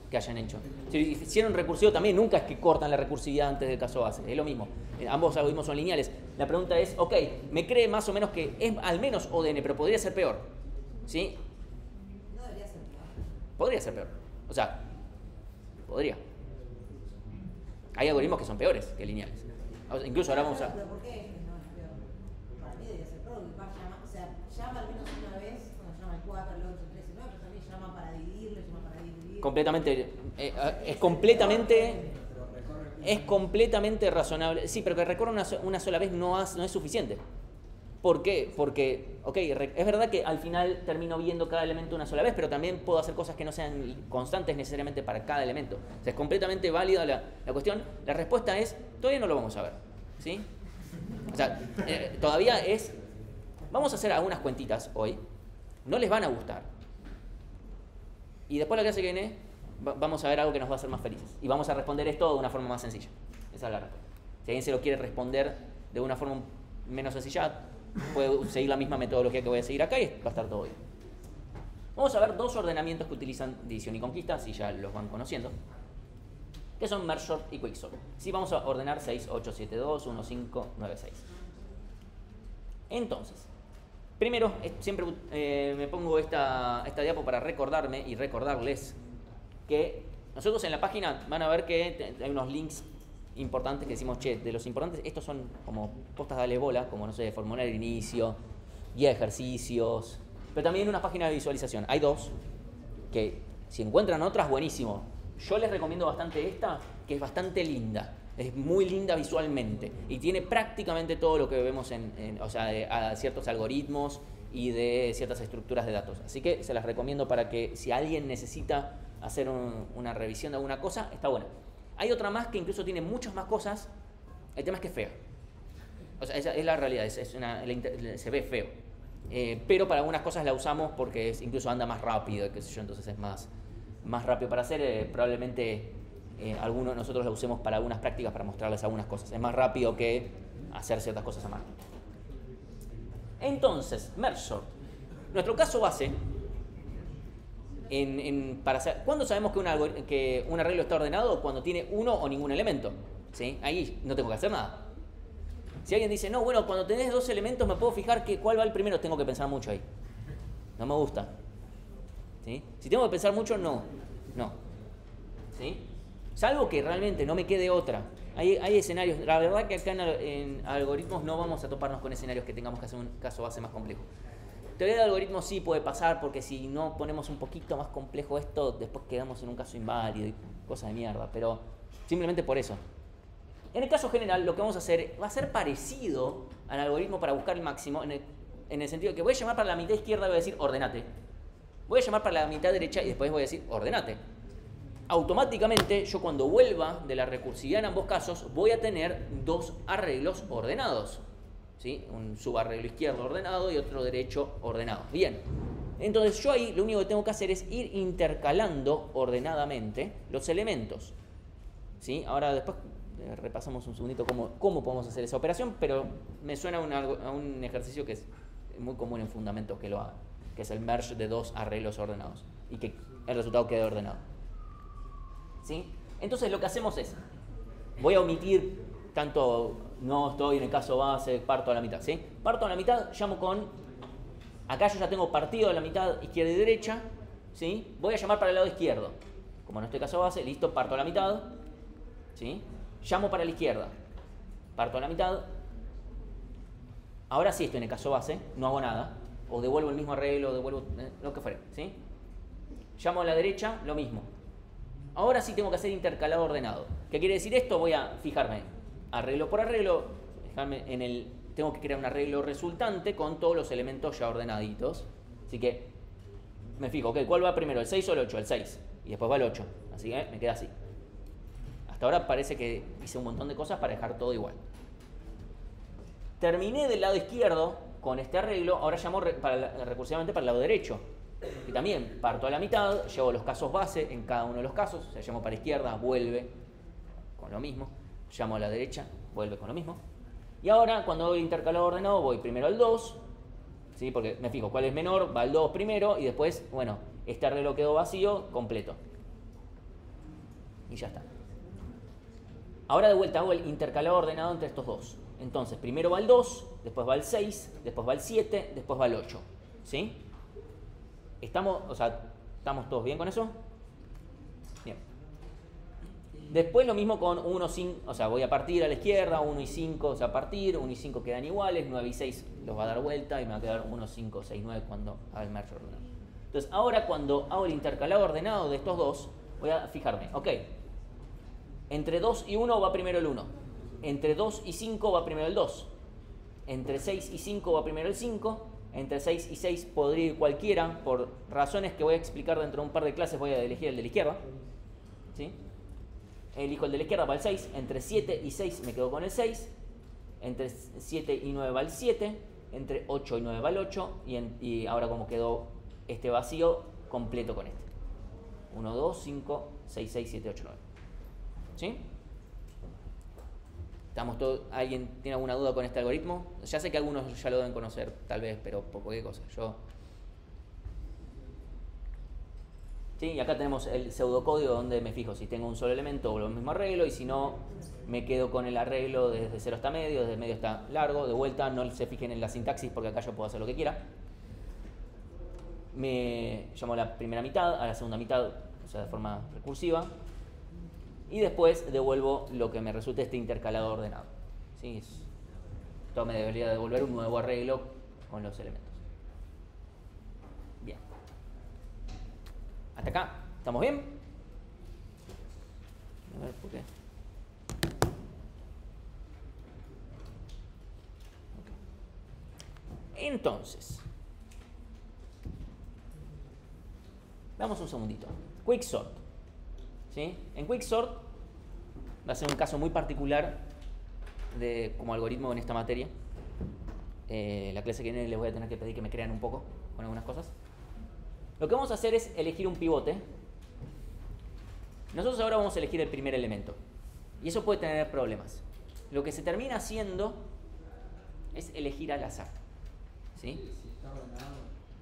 que hayan hecho. Si hicieron recursivo también, nunca es que cortan la recursividad antes del caso base. Es lo mismo. Ambos algoritmos son lineales. La pregunta es, ok, me cree más o menos que es al menos ODN, pero podría ser peor. ¿Sí? No debería ser peor. Podría ser peor. O sea, podría. Hay algoritmos que son peores que lineales. Incluso ahora vamos a... ¿Pero por qué no es peor? Para mí debería ser peor. O sea, llama al menos una vez, cuando llama el 4, el 8, el 13, el 9, pero también llama para dividirlo, llama para dividir. Completamente... es completamente razonable. Sí, pero que recorra una sola vez no es suficiente. ¿Por qué? Porque, ok, es verdad que al final termino viendo cada elemento una sola vez, pero también puedo hacer cosas que no sean constantes necesariamente para cada elemento. O sea, es completamente válida la cuestión. La respuesta es, todavía no lo vamos a ver. ¿Sí? O sea, todavía es... Vamos a hacer algunas cuentitas hoy. No les van a gustar. Y después la clase que viene, vamos a ver algo que nos va a hacer más felices. Y vamos a responder esto de una forma más sencilla. Esa es la respuesta. Si alguien se lo quiere responder de una forma menos sencilla, puede seguir la misma metodología que voy a seguir acá y va a estar todo bien. Vamos a ver dos ordenamientos que utilizan división y conquista, si ya los van conociendo, que son merge sort y quicksort. Sí, vamos a ordenar 6, 8, 7, 2, 1, 5, 9, 6. Entonces, primero, siempre me pongo esta diapo para recordarme y recordarles que nosotros en la página van a ver que hay unos links importantes que decimos, che, de los importantes, estos son como postas dale bola, como no sé, formulario de inicio, guía de ejercicios, pero también una página de visualización. Hay dos, que si encuentran otras, buenísimo. Yo les recomiendo bastante esta, que es bastante linda, es muy linda visualmente y tiene prácticamente todo lo que vemos o sea, a ciertos algoritmos y de ciertas estructuras de datos. Así que se las recomiendo para que si alguien necesita hacer una revisión de alguna cosa, está buena. Hay otra más que incluso tiene muchas más cosas. El tema es que es fea. O sea, esa es la realidad, se ve feo. Pero para algunas cosas la usamos porque incluso anda más rápido, qué sé yo, entonces es más rápido para hacer. Probablemente algunos de nosotros la usemos para algunas prácticas, para mostrarles algunas cosas. Es más rápido que hacer ciertas cosas a mano. Entonces, merge sort. Nuestro caso base... ¿Cuándo sabemos que un arreglo está ordenado? Cuando tiene uno o ningún elemento. ¿Sí? Ahí no tengo que hacer nada. Si alguien dice, no, bueno, cuando tenés dos elementos me puedo fijar cuál va el primero, tengo que pensar mucho ahí. No me gusta. ¿Sí? Si tengo que pensar mucho, no. ¿Sí? Salvo que realmente no me quede otra. Hay escenarios, la verdad que acá en algoritmos no vamos a toparnos con escenarios que tengamos que hacer un caso base más complejo. Teoría de algoritmos sí puede pasar, porque si no ponemos un poquito más complejo esto, después quedamos en un caso inválido y cosas de mierda, pero simplemente por eso. En el caso general, lo que vamos a hacer va a ser parecido al algoritmo para buscar el máximo, en el sentido de que voy a llamar para la mitad izquierda y voy a decir ordenate. Voy a llamar para la mitad derecha y después voy a decir ordenate. Automáticamente, yo cuando vuelva de la recursividad en ambos casos, voy a tener dos arreglos ordenados. ¿Sí? Un subarreglo izquierdo ordenado y otro derecho ordenado. Bien. Entonces yo ahí lo único que tengo que hacer es ir intercalando ordenadamente los elementos. ¿Sí? Ahora después repasamos un segundito cómo podemos hacer esa operación, pero me suena a un ejercicio que es muy común en fundamentos que lo hagan, que es el merge de dos arreglos ordenados y que el resultado quede ordenado. ¿Sí? Entonces lo que hacemos es, voy a omitir tanto, no estoy en el caso base, parto a la mitad, ¿sí? Parto a la mitad, llamo con, acá yo ya tengo partido a la mitad izquierda y derecha, ¿sí? Voy a llamar para el lado izquierdo, como no estoy en caso base, listo, parto a la mitad, ¿sí? Llamo para la izquierda, parto a la mitad, ahora sí estoy en el caso base, no hago nada, o devuelvo el mismo arreglo, devuelvo lo que fuera, ¿sí? Llamo a la derecha, lo mismo. Ahora sí tengo que hacer intercalado ordenado. ¿Qué quiere decir esto? Voy a fijarme arreglo por arreglo, tengo que crear un arreglo resultante con todos los elementos ya ordenaditos. Así que me fijo, okay, ¿cuál va primero? ¿El 6 o el 8? El 6. Y después va el 8. Así que me queda así. Hasta ahora parece que hice un montón de cosas para dejar todo igual. Terminé del lado izquierdo con este arreglo, ahora llamo recursivamente para el lado derecho. Y también parto a la mitad, llevo los casos base en cada uno de los casos, o sea, llamo para izquierda, vuelve con lo mismo, llamo a la derecha, vuelve con lo mismo. Y ahora, cuando voy intercalado ordenado, voy primero al 2, ¿sí? Porque me fijo cuál es menor, va al 2 primero, y después, bueno, este arreglo quedó vacío, completo. Y ya está. Ahora de vuelta hago el intercalado ordenado entre estos dos. Entonces, primero va el 2, después va el 6, después va el 7, después va el 8. ¿Sí? ¿Estamos todos bien con eso? Bien. Después lo mismo con 1, 5, o sea, voy a partir a la izquierda, 1 y 5, o sea, partir, 1 y 5 quedan iguales, 9 y 6 los va a dar vuelta y me va a quedar 1, 5, 6, 9 cuando haga el merge ordenado. Entonces, ahora cuando hago el intercalado ordenado de estos dos, voy a fijarme, ok, entre 2 y 1 va primero el 1, entre 2 y 5 va primero el 2, entre 6 y 5 va primero el 5, entre 6 y 6 podría ir cualquiera, por razones que voy a explicar dentro de un par de clases voy a elegir el de la izquierda, ¿sí? Elijo el de la izquierda, va el 6, entre 7 y 6 me quedo con el 6, entre 7 y 9 va el 7, entre 8 y 9 va el 8, y ahora como quedó este vacío, completo con este. 1, 2, 5, 6, 6, 7, 8, 9. ¿Sí? ¿Estamos todos? ¿Alguien tiene alguna duda con este algoritmo? Ya sé que algunos ya lo deben conocer, tal vez, pero por cualquier cosa. ¿Sí? Y acá tenemos el pseudocódigo donde me fijo si tengo un solo elemento o el mismo arreglo, y si no, me quedo con el arreglo desde 0 hasta medio, desde medio hasta largo. De vuelta, no se fijen en la sintaxis porque acá yo puedo hacer lo que quiera. Me llamo a la primera mitad, a la segunda mitad, o sea, de forma recursiva. Y después devuelvo lo que me resulte este intercalado ordenado. ¿Sí? Esto me debería devolver un nuevo arreglo con los elementos. Bien. ¿Hasta acá? ¿Estamos bien? A ver, ¿por qué? Okay. Entonces, vamos un segundito. Quicksort. ¿Sí? En Quicksort va a ser un caso muy particular como algoritmo en esta materia. La clase que viene les voy a tener que pedir que me crean un poco con algunas cosas. Lo que vamos a hacer es elegir un pivote. Nosotros ahora vamos a elegir el primer elemento. Y eso puede tener problemas. Lo que se termina haciendo es elegir al azar. ¿Sí? Si está ordenado,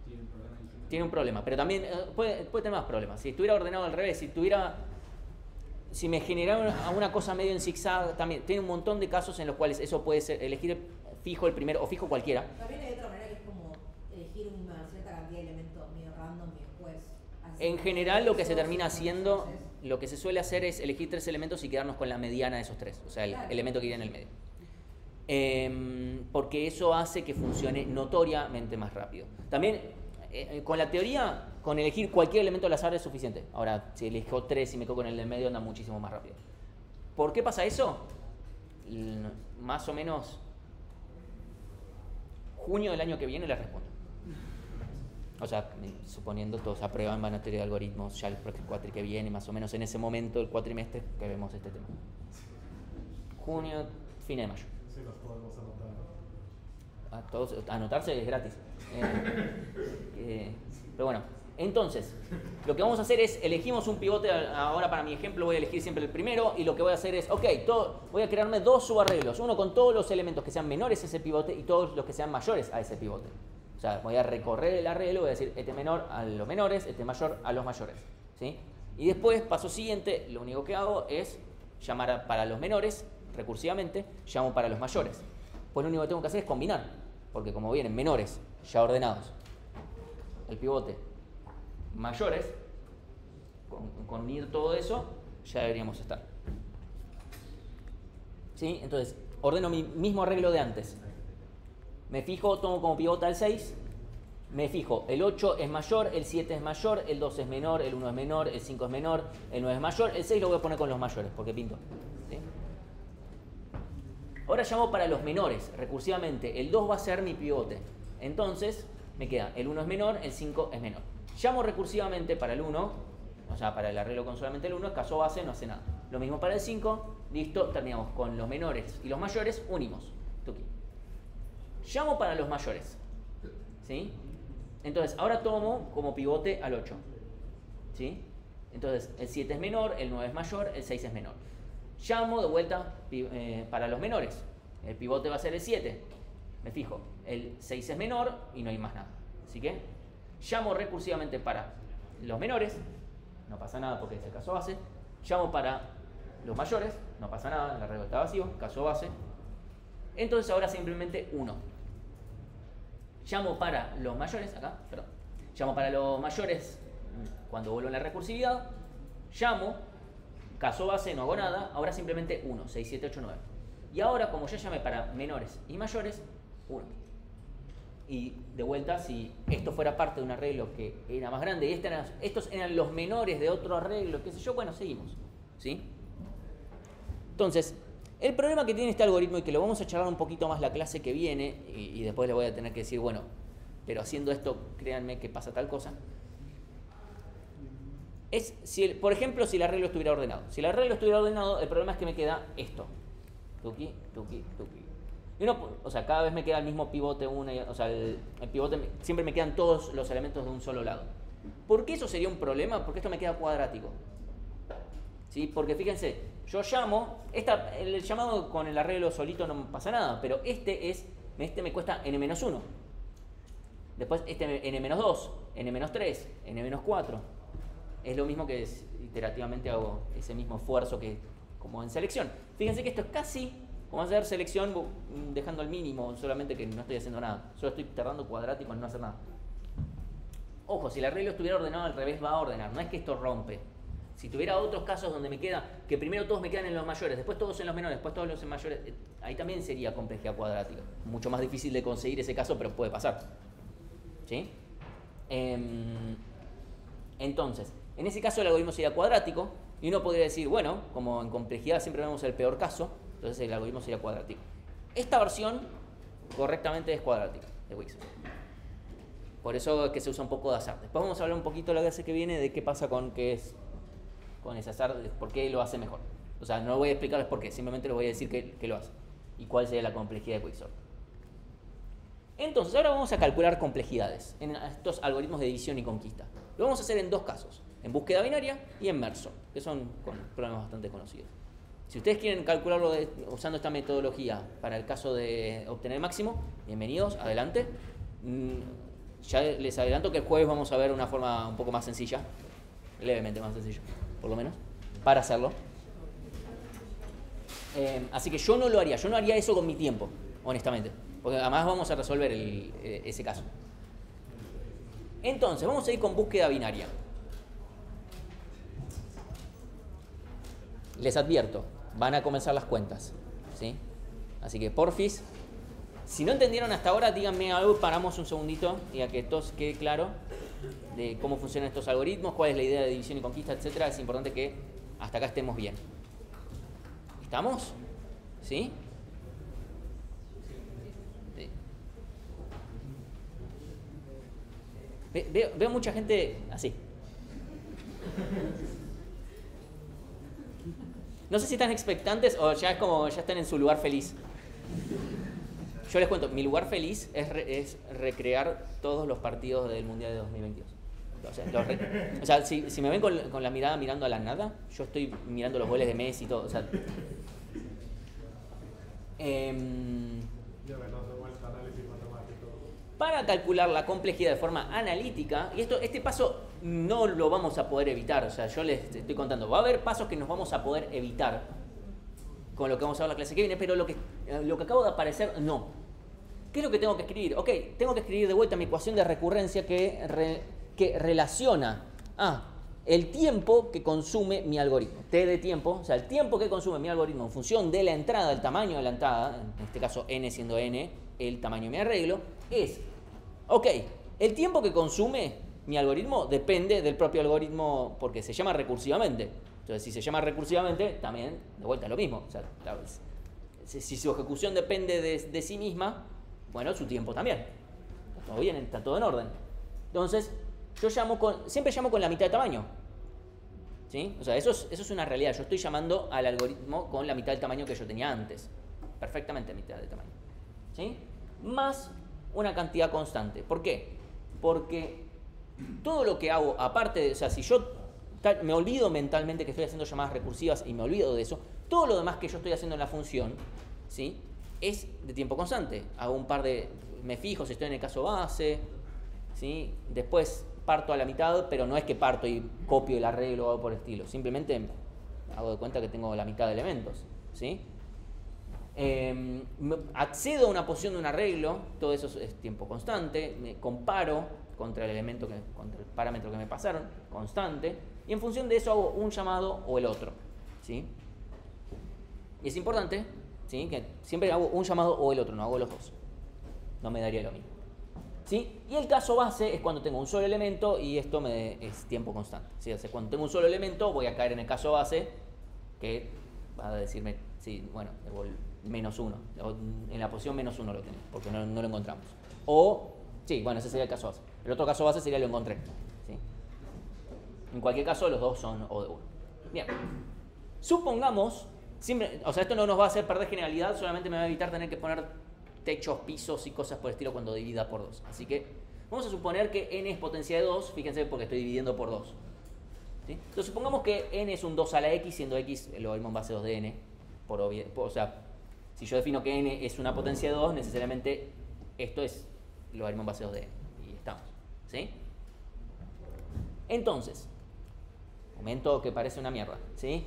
tiene un problema. Tiene un problema, pero también puede tener más problemas. Si estuviera ordenado al revés, si tuviera si me genera una cosa medio en zigzag, también tiene un montón de casos en los cuales eso puede ser elegir fijo el primero o fijo cualquiera. También hay otra manera que es como elegir una cierta cantidad de elementos medio random y después hacer En general lo que se eso, termina si haciendo, entonces- lo que se suele hacer es elegir 3 elementos y quedarnos con la mediana de esos 3, o sea, el Claro. elemento que iría en el medio. Porque eso hace que funcione notoriamente más rápido. También con la teoría, con elegir cualquier elemento al azar es suficiente. Ahora, si elijo 3 y me quedo con el del medio, anda muchísimo más rápido. ¿Por qué pasa eso? Más o menos junio del año que viene les respondo. O sea, suponiendo todos aprueban, van a tener algoritmos ya el cuatri que viene, más o menos en ese momento, el cuatrimestre, que vemos este tema. Junio, fin de mayo. Sí, los podemos anotar. Todos, anotarse es gratis. Pero bueno, entonces, lo que vamos a hacer es, elegimos un pivote, ahora para mi ejemplo voy a elegir siempre el primero, y lo que voy a hacer es, ok, voy a crearme 2 subarreglos, uno con todos los elementos que sean menores a ese pivote y todos los que sean mayores a ese pivote. O sea, voy a recorrer el arreglo, voy a decir este menor a los menores, este mayor a los mayores, ¿sí? Y después, paso siguiente, lo único que hago es llamar para los menores, recursivamente, llamo para los mayores. Pues lo único que tengo que hacer es combinar, porque como vienen menores ya ordenados, el pivote mayores, con unir todo eso, ya deberíamos estar. ¿Sí? Entonces, ordeno mi mismo arreglo de antes. Me fijo, tomo como pivote al 6, me fijo, el 8 es mayor, el 7 es mayor, el 2 es menor, el 1 es menor, el 5 es menor, el 9 es mayor, el 6 lo voy a poner con los mayores, porque pinto. ¿Sí? Ahora llamo para los menores, recursivamente, el 2 va a ser mi pivote. Entonces, me queda, el 1 es menor, el 5 es menor. Llamo recursivamente para el 1, o sea, para el arreglo con solamente el 1, caso base, no hace nada. Lo mismo para el 5, listo, terminamos con los menores y los mayores, unimos. Tuki. Llamo para los mayores, ¿sí? Entonces, ahora tomo como pivote al 8, ¿sí? Entonces, el 7 es menor, el 9 es mayor, el 6 es menor. Llamo de vuelta para los menores. El pivote va a ser el 7. Me fijo, el 6 es menor y no hay más nada. Así que llamo recursivamente para los menores, no pasa nada porque es el caso base. Llamo para los mayores, no pasa nada, el arreglo está vacío, caso base. Entonces ahora simplemente 1. Llamo para los mayores, acá, perdón. Llamo para los mayores cuando vuelvo en la recursividad. Llamo, caso base, no hago nada, ahora simplemente 1, 6, 7, 8, 9. Y ahora, como ya llamé para menores y mayores, 1. Y de vuelta, si esto fuera parte de un arreglo que era más grande y estos eran los menores de otro arreglo, qué sé yo, bueno, seguimos. ¿Sí? Entonces, el problema que tiene este algoritmo, y que lo vamos a charlar un poquito más la clase que viene, y después le voy a tener que decir, bueno, pero haciendo esto, créanme que pasa tal cosa, es, por ejemplo, si el arreglo estuviera ordenado. Si el arreglo estuviera ordenado, el problema es que me queda esto. Tuki, tuki, tuki. Y o sea, cada vez me queda el mismo pivote, o sea, el pivote, siempre me quedan todos los elementos de un solo lado. ¿Por qué eso sería un problema? Porque esto me queda cuadrático. ¿Sí? Porque fíjense, yo llamo, el llamado con el arreglo solito no pasa nada, pero este me cuesta n-1. Después este n-2, n-3, n-4. Es lo mismo que iterativamente hago ese mismo esfuerzo que como en selección. Fíjense que esto es casi como hacer selección dejando al mínimo, solamente que no estoy haciendo nada. Solo estoy tardando cuadrático en no hacer nada. Ojo, si el arreglo estuviera ordenado al revés va a ordenar, no es que esto rompe. Si tuviera otros casos donde me queda, que primero todos me quedan en los mayores, después todos en los menores, después todos los en mayores, ahí también sería complejidad cuadrática. Mucho más difícil de conseguir ese caso, pero puede pasar. ¿Sí? Entonces, en ese caso el algoritmo sería cuadrático, y uno podría decir, bueno, como en complejidad siempre vemos el peor caso, entonces el algoritmo sería cuadrático. Esta versión correctamente es cuadrática de Wix. Por eso es que se usa un poco de azar. Después vamos a hablar un poquito la clase que viene de qué pasa con ese azar, por qué lo hace mejor. O sea, no voy a explicarles por qué, simplemente les voy a decir que lo hace y cuál sería la complejidad de Quicksort. Entonces, ahora vamos a calcular complejidades en estos algoritmos de división y conquista. Lo vamos a hacer en 2 casos, en búsqueda binaria y en MERSO, que son problemas bastante conocidos. Si ustedes quieren calcularlo usando esta metodología para el caso de obtener el máximo, bienvenidos, adelante. Ya les adelanto que el jueves vamos a ver una forma un poco más sencilla, levemente más sencilla, por lo menos, para hacerlo. Así que yo no lo haría. Yo no haría eso con mi tiempo, honestamente. Porque además vamos a resolver ese caso. Entonces, vamos a ir con búsqueda binaria. Les advierto, van a comenzar las cuentas, ¿sí? Así que, porfis, si no entendieron hasta ahora, díganme algo, paramos un segundito y a que todo quede claro de cómo funcionan estos algoritmos, cuál es la idea de división y conquista, etcétera. Es importante que hasta acá estemos bien. ¿Estamos? ¿Sí? Sí. Veo mucha gente así. No sé si están expectantes o ya es como ya están en su lugar feliz. Yo les cuento, mi lugar feliz es recrear todos los partidos del Mundial de 2022. O sea, si me ven con la mirada mirando a la nada, yo estoy mirando los goles de Messi y todo. O sea, para calcular la complejidad de forma analítica, y este paso no lo vamos a poder evitar, o sea, yo les estoy contando, va a haber pasos que nos vamos a poder evitar con lo que vamos a ver la clase que viene, pero lo que acabo de aparecer, no. ¿Qué es lo que tengo que escribir? Ok, tengo que escribir de vuelta mi ecuación de recurrencia que relaciona el tiempo que consume mi algoritmo, t de tiempo, o sea, el tiempo que consume mi algoritmo en función de la entrada, el tamaño de la entrada, en este caso n siendo n, el tamaño de mi arreglo, es, ok, el tiempo que consume mi algoritmo depende del propio algoritmo porque se llama recursivamente. Entonces, si se llama recursivamente, también, de vuelta, es lo mismo. O sea, si su ejecución depende de sí misma, bueno, su tiempo también. Está todo bien, está todo en orden. Entonces, siempre llamo con la mitad de tamaño. ¿Sí? O sea, eso es una realidad. Yo estoy llamando al algoritmo con la mitad del tamaño que yo tenía antes. Perfectamente mitad de tamaño. ¿Sí? Más una cantidad constante. ¿Por qué? Porque todo lo que hago, aparte de, o sea, si yo me olvido mentalmente que estoy haciendo llamadas recursivas y me olvido de eso, todo lo demás que yo estoy haciendo en la función, ¿sí?, es de tiempo constante. Hago me fijo si estoy en el caso base, ¿sí? Después parto a la mitad, pero no es que parto y copio el arreglo o algo por el estilo. Simplemente hago de cuenta que tengo la mitad de elementos, ¿sí? Accedo a una posición de un arreglo, todo eso es tiempo constante, me comparo contra contra el parámetro que me pasaron, constante, y en función de eso hago un llamado o el otro, ¿sí? Y es importante, ¿sí?, que siempre hago un llamado o el otro, no hago los dos, no me daría lo mismo, ¿sí? Y el caso base es cuando tengo un solo elemento y esto es tiempo constante, ¿sí? O sea, cuando tengo un solo elemento voy a caer en el caso base, que va a decirme, sí, bueno, -1, en la posición -1 lo tenemos, porque no lo encontramos. O, sí, bueno, ese sería el caso base. El otro caso base sería lo encontré, ¿sí? En cualquier caso, los dos son O de 1. Bien. Supongamos, o sea, esto no nos va a hacer perder generalidad, solamente me va a evitar tener que poner techos, pisos y cosas por el estilo cuando divida por 2. Así que vamos a suponer que n es potencia de 2, fíjense porque estoy dividiendo por 2. ¿Sí? Entonces supongamos que n es un 2 a la x, siendo x el logaritmo en base 2 de n, o sea, si yo defino que n es una potencia de 2, necesariamente esto es logaritmo en base 2 de n. Y estamos, ¿sí? Entonces, momento que parece una mierda, ¿sí?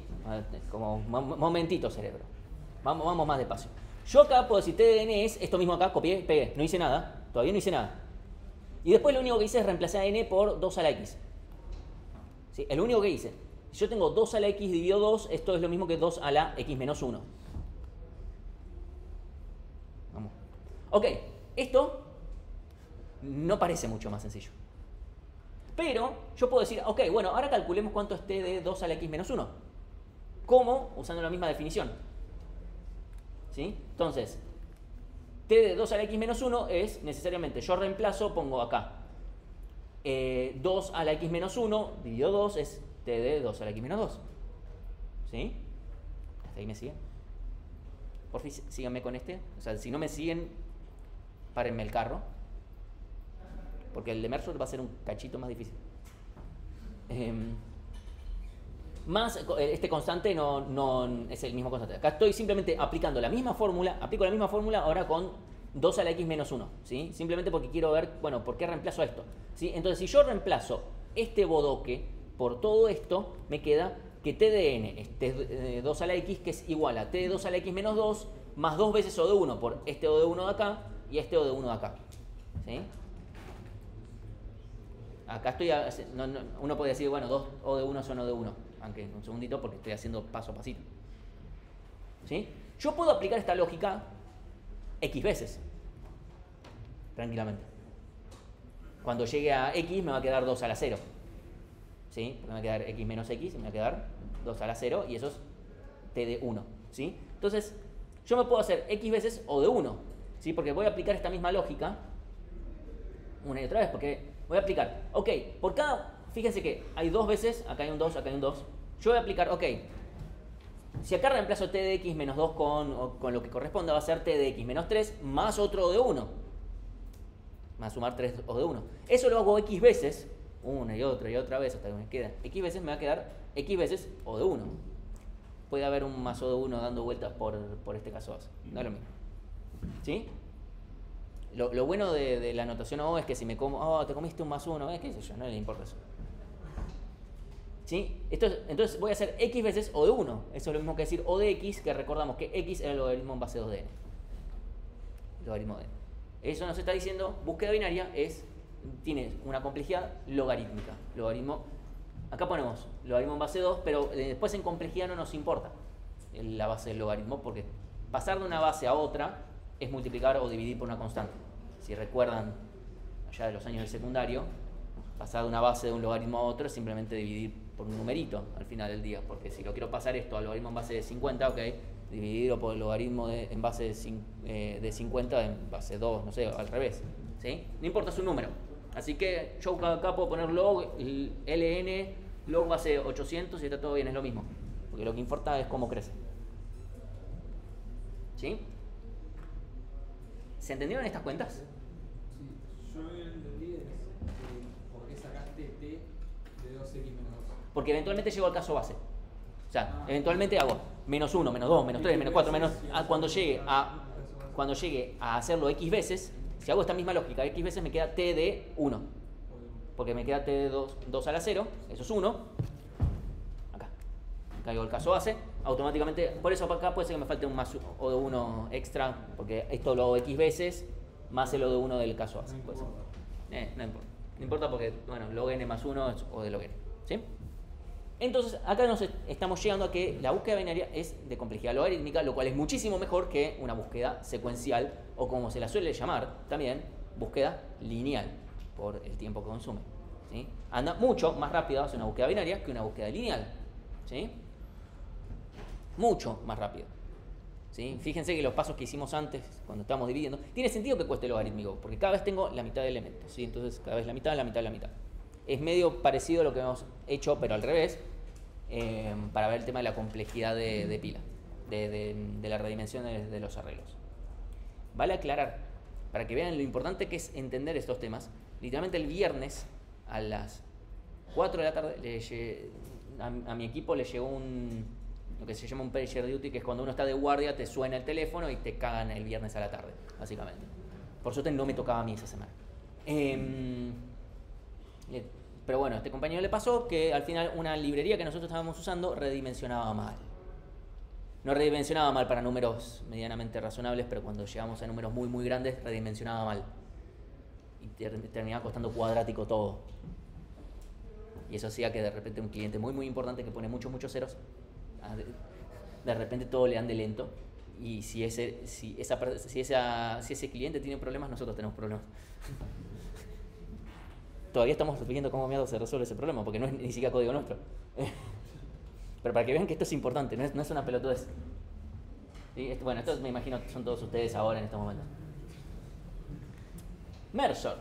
Como momentito, cerebro. Vamos más despacio. Yo acá puedo decir t de n es esto mismo acá, copié, pegué, no hice nada, todavía no hice nada. Y después lo único que hice es reemplazar a n por 2 a la x. ¿Sí? Es lo único que hice. Si yo tengo 2 a la x dividido 2, esto es lo mismo que 2 a la x menos 1. Vamos. Ok, esto no parece mucho más sencillo. Pero yo puedo decir, ok, bueno, ahora calculemos cuánto es t de 2 a la x menos 1. ¿Cómo? Usando la misma definición. ¿Sí? Entonces, t de 2 a la x menos 1 es necesariamente, yo reemplazo, pongo acá 2 a la x menos 1 dividido 2 es t de 2 a la x menos 2. ¿Sí? ¿Hasta ahí me siguen? Por fin, síganme con este. O sea, si no me siguen, párenme el carro. Porque el de Mercer va a ser un cachito más difícil. Este constante no es el mismo constante. Acá estoy simplemente aplicando la misma fórmula, aplico la misma fórmula ahora con 2 a la x menos 1, ¿sí? Simplemente porque quiero ver, bueno, ¿por qué reemplazo esto? ¿Sí? Entonces, si yo reemplazo este bodoque por todo esto, me queda que t de n es t de 2 a la x, que es igual a t de 2 a la x menos 2, más 2 veces o de 1 por este o de 1 de acá y este o de 1 de acá. ¿Sí? Acá estoy, uno puede decir, bueno, 2 o de 1 son o de 1, aunque un segundito porque estoy haciendo paso a pasito. ¿Sí? Yo puedo aplicar esta lógica x veces, tranquilamente. Cuando llegue a x me va a quedar 2 a la 0. ¿Sí? Porque me va a quedar x menos x y me va a quedar 2 a la 0 y eso es t de 1. ¿Sí? Entonces, yo me puedo hacer x veces o de 1. ¿Sí? Porque voy a aplicar esta misma lógica una y otra vez, porque voy a aplicar, ok, por cada, fíjense que hay 2 veces, acá hay un 2, acá hay un 2. Yo voy a aplicar, ok, si acá reemplazo t de x menos 2 con lo que corresponda, va a ser t de x menos 3 más otro de 1. Va a sumar 3 o de 1. Eso lo hago x veces, una y otra vez, hasta que me queda x veces, me va a quedar x veces o de 1. Puede haber un más o de 1 dando vueltas por este caso base. No es lo mismo. ¿Sí? Lo bueno de la notación O es que si me como, te comiste un más 1, qué sé yo, no le importa eso. ¿Sí? Entonces voy a hacer x veces o de 1. Eso es lo mismo que decir o de x, que recordamos que x era el logaritmo en base 2 de n. Logaritmo de n. Eso nos está diciendo, búsqueda binaria tiene una complejidad logarítmica. Logaritmo, acá ponemos logaritmo en base 2, pero después en complejidad no nos importa la base del logaritmo, porque pasar de una base a otra es multiplicar o dividir por una constante. Si recuerdan, allá de los años del secundario, pasar de una base de un logaritmo a otro es simplemente dividir por un numerito al final del día, porque si lo quiero pasar esto al logaritmo en base de 50, ok, dividirlo por el logaritmo en base de 50 en base 2, no sé, al revés, ¿sí? No importa su número. Así que yo acá puedo poner log, ln, log base 800 y está todo bien, es lo mismo, porque lo que importa es cómo crece. ¿Sí? ¿Se entendieron estas cuentas? Sí, yo lo que entendí es por qué sacaste t de 2x menos 2. Porque eventualmente llego al caso base. O sea, eventualmente hago menos 1, menos 2, menos 3, menos 4, cuando llegue a hacerlo x veces, si hago esta misma lógica, x veces me queda t de 1. Porque me queda t de 2 a la 0, eso es 1. Acá caigo el caso base, automáticamente, por eso acá puede ser que me falte un más o de 1 extra, porque esto lo hago x veces, más el o de 1 del caso base. Puede ser. No importa. No importa porque, bueno, log n más 1 es o de log n. ¿Sí? Entonces, acá nos estamos llegando a que la búsqueda binaria es de complejidad logarítmica, lo cual es muchísimo mejor que una búsqueda secuencial, o como se la suele llamar también, búsqueda lineal, por el tiempo que consume. ¿Sí? Anda mucho más rápido hacer una búsqueda binaria que una búsqueda lineal. ¿Sí? Mucho más rápido. ¿Sí? Fíjense que los pasos que hicimos antes, cuando estábamos dividiendo, tiene sentido que cueste logarítmico, porque cada vez tengo la mitad de elementos. ¿Sí? Entonces, cada vez la mitad, la mitad, la mitad. Es medio parecido a lo que hemos hecho, pero al revés, para ver el tema de la complejidad de pila, de la redimensión de los arreglos. Vale aclarar, para que vean lo importante que es entender estos temas, literalmente el viernes a las 4 de la tarde a mi equipo le llegó lo que se llama un pager duty, que es cuando uno está de guardia, te suena el teléfono y te cagan el viernes a la tarde, básicamente. Por suerte no me tocaba a mí esa semana. Pero bueno, a este compañero le pasó que al final una librería que nosotros estábamos usando redimensionaba mal. No redimensionaba mal para números medianamente razonables, pero cuando llegamos a números muy muy grandes redimensionaba mal. Y terminaba costando cuadrático todo. Y eso hacía que de repente un cliente muy muy importante que pone muchos ceros, de repente todo le ande lento. Y si ese cliente tiene problemas, nosotros tenemos problemas. Todavía estamos viendo cómo mierda se resuelve ese problema, porque no es ni siquiera código nuestro. Pero para que vean que esto es importante, no es una pelotudez. ¿Sí? Bueno, esto me imagino que son todos ustedes ahora en estos momentos. Merge sort.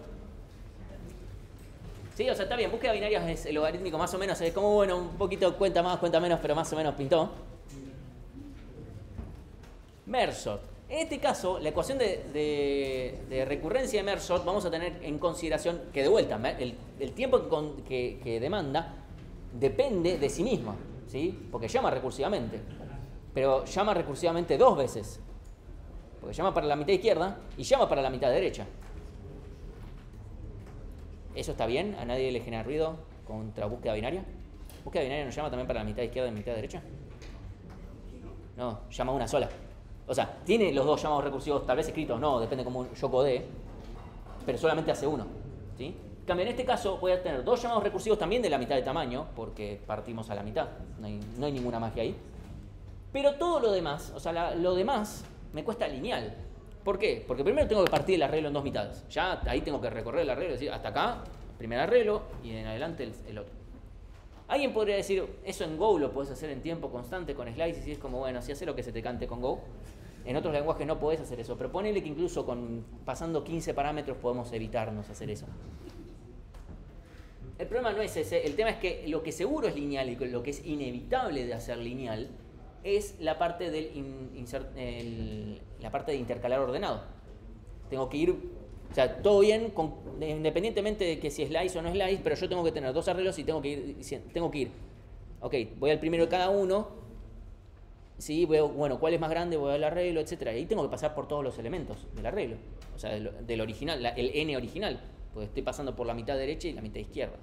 Sí, o sea, está bien, búsqueda binaria es el logarítmico más o menos, es como, bueno, un poquito cuenta más, cuenta menos, pero más o menos pintó. Merge sort. En este caso, la ecuación de recurrencia de merge sort vamos a tener en consideración que, de vuelta, el tiempo que demanda depende de sí misma, ¿sí? Porque llama recursivamente, pero llama recursivamente 2 veces, porque llama para la mitad izquierda y llama para la mitad derecha. ¿Eso está bien? ¿A nadie le genera ruido contra búsqueda binaria? ¿Búsqueda binaria no llama también para la mitad izquierda y mitad derecha? No, llama una sola. O sea, tiene los dos llamados recursivos tal vez escritos, no, depende cómo yo codee, pero solamente hace uno, ¿sí? En cambio, en este caso voy a tener dos llamados recursivos también de la mitad de tamaño, porque partimos a la mitad, no hay ninguna magia ahí. Pero todo lo demás, o sea, lo demás me cuesta lineal. ¿Por qué? Porque primero tengo que partir el arreglo en dos mitades. Ya ahí tengo que recorrer el arreglo, es decir, hasta acá, primer arreglo, y en adelante el otro. Alguien podría decir, eso en Go lo puedes hacer en tiempo constante con slices, y es como, bueno, si hace lo que se te cante con Go. En otros lenguajes no podés hacer eso, pero ponele que incluso pasando 15 parámetros podemos evitarnos hacer eso. El problema no es ese, el tema es que lo que seguro es lineal y lo que es inevitable de hacer lineal es la parte la parte de intercalar ordenado. Tengo que ir, o sea, todo bien, independientemente de que si slice o no slice, pero yo tengo que tener dos arreglos y tengo que ir, ok, voy al primero de cada uno. Sí, veo, bueno, cuál es más grande, voy al arreglo, etc. Y ahí tengo que pasar por todos los elementos del arreglo. O sea, del original, el n original. Porque estoy pasando por la mitad derecha y la mitad izquierda.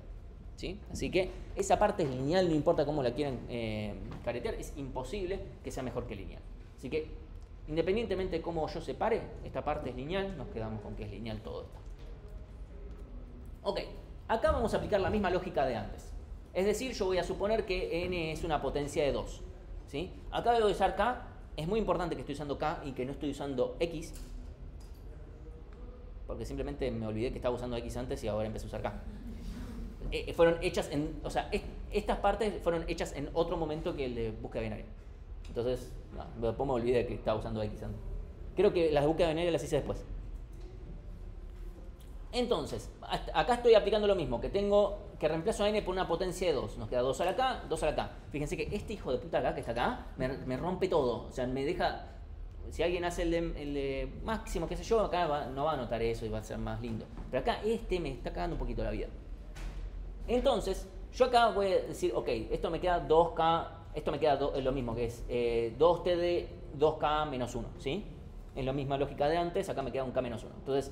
¿Sí? Así que esa parte es lineal, no importa cómo la quieran caretear. Es imposible que sea mejor que lineal. Así que, independientemente de cómo yo separe, esta parte es lineal, nos quedamos con que es lineal todo esto. Ok, acá vamos a aplicar la misma lógica de antes. Es decir, yo voy a suponer que n es una potencia de 2. ¿Sí? Acá debo usar k, es muy importante que estoy usando k y que no estoy usando x, porque simplemente me olvidé que estaba usando x antes y ahora empecé a usar k. Fueron hechas o sea, estas partes fueron hechas en otro momento que el de búsqueda binaria. Entonces, después me olvidé que estaba usando x antes. Creo que las búsquedas binarias las hice después. Entonces, acá estoy aplicando lo mismo, que tengo que reemplazo a n por una potencia de 2. Nos queda 2 a la k, 2 a la k. Fíjense que este hijo de puta acá, que está acá, me rompe todo. O sea, me deja... Si alguien hace el de máximo, qué sé yo, acá no va a notar eso y va a ser más lindo. Pero acá me está cagando un poquito la vida. Entonces, yo acá voy a decir, ok, esto me queda 2k, esto me queda lo mismo, que es 2t de 2k menos 1, ¿sí? En la misma lógica de antes, acá me queda un k menos 1. Entonces,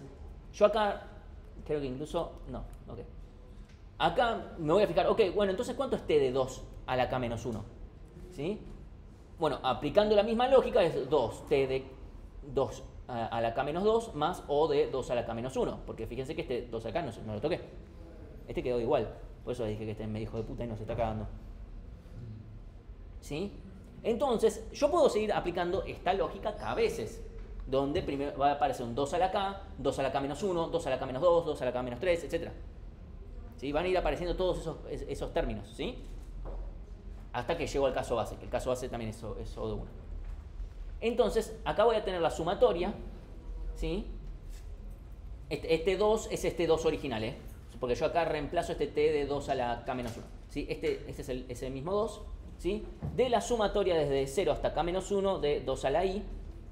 yo acá... Creo que incluso... No, ok. Acá me voy a fijar, ok, bueno, entonces ¿cuánto es t de 2 a la k menos 1? ¿Sí? Bueno, aplicando la misma lógica es 2t de 2 a la k menos 2 más o de 2 a la k menos 1. Porque fíjense que este 2 acá no lo toqué. Este quedó igual. Por eso dije que este me dijo de puta y nos está cagando. ¿Sí? Entonces, yo puedo seguir aplicando esta lógica cada veces. Donde primero va a aparecer un 2 a la k, 2 a la k menos 1, 2 a la k menos 2, 2 a la k menos 3, etc. ¿Sí? Van a ir apareciendo todos esos términos, ¿sí? Hasta que llego al caso base, que el caso base también es O de 1. Entonces, acá voy a tener la sumatoria, ¿sí? Este 2 es este 2 original, ¿eh? Porque yo acá reemplazo este t de 2 a la k menos 1, ¿sí? Este es el mismo 2, ¿sí? De la sumatoria desde 0 hasta k menos 1 de 2 a la i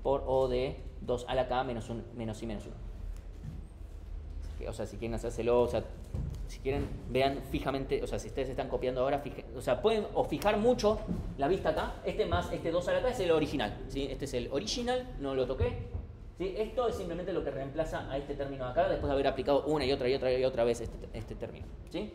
por O de 2 a la k menos i menos 1. O sea, si quieren hacérselo, o sea, si quieren, vean fijamente, o sea, si ustedes están copiando ahora, o sea, pueden fijar mucho la vista acá. Este más este 2 a la k es el original, ¿sí? Este es el original, no lo toqué. ¿Sí? Esto es simplemente lo que reemplaza a este término de acá después de haber aplicado una y otra vez este término, ¿sí?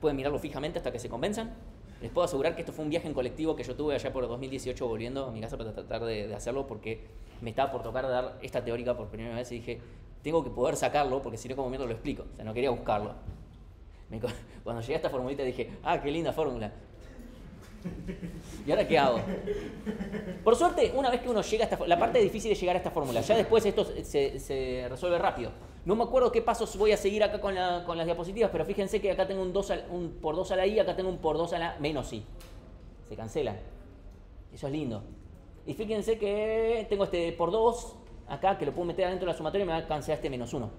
Pueden mirarlo fijamente hasta que se convenzan. Les puedo asegurar que esto fue un viaje en colectivo que yo tuve allá por 2018 volviendo a mi casa para tratar de hacerlo porque me estaba por tocar dar esta teórica por primera vez y dije, tengo que poder sacarlo porque si no como mierda lo explico. O sea, no quería buscarlo. Cuando llegué a esta formulita dije, qué linda fórmula. ¿Y ahora qué hago? Por suerte, una vez que uno llega a la parte difícil es llegar a esta fórmula. Ya después esto se resuelve rápido. No me acuerdo qué pasos voy a seguir acá con las diapositivas, pero fíjense que acá tengo un por 2 a la i, acá tengo un por 2 a la menos i. Se cancelan. Eso es lindo. Y fíjense que tengo este por 2 acá, que lo puedo meter adentro de la sumatoria y me va a cancelar este menos 1.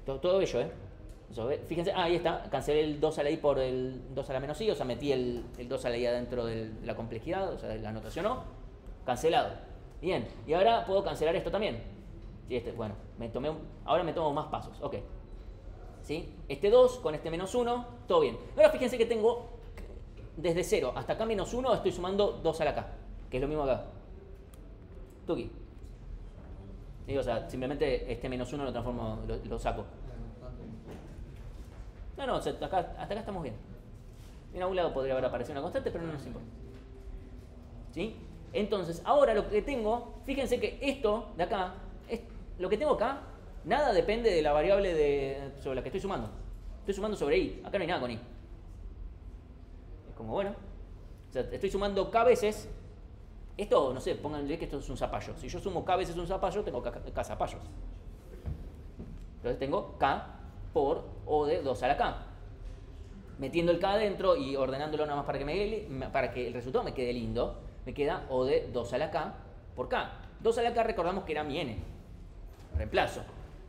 Todo bello, ¿eh? Eso, fíjense, ahí está, cancelé el 2 a la i por el 2 a la menos i, o sea, metí el 2 a la i adentro de la complejidad, o sea, la anotación no, cancelado. Bien, y ahora puedo cancelar esto también. Y bueno, ahora me tomo más pasos, ok. ¿Sí? Este 2 con este menos 1, todo bien. Ahora fíjense que tengo, desde 0 hasta acá menos 1, estoy sumando 2 a la k, que es lo mismo acá. Tuki. ¿Sí? O sea, simplemente este menos 1 lo transformo, lo saco. No, o sea, hasta acá estamos bien. En algún lado podría haber aparecido una constante, pero no nos importa. ¿Sí? Entonces, ahora lo que tengo, fíjense que esto de acá, lo que tengo acá, nada depende de la variable sobre la que estoy sumando. Estoy sumando sobre i, acá no hay nada con i. Es como, bueno, o sea, estoy sumando k veces. Esto, no sé, pónganle que esto es un zapallo. Si yo sumo k veces un zapallo, tengo k zapallos. Entonces tengo k por o de 2 a la k. Metiendo el k adentro y ordenándolo nada más para que el resultado me quede lindo, me queda o de 2 a la k por k. 2 a la k recordamos que era mi n. Reemplazo.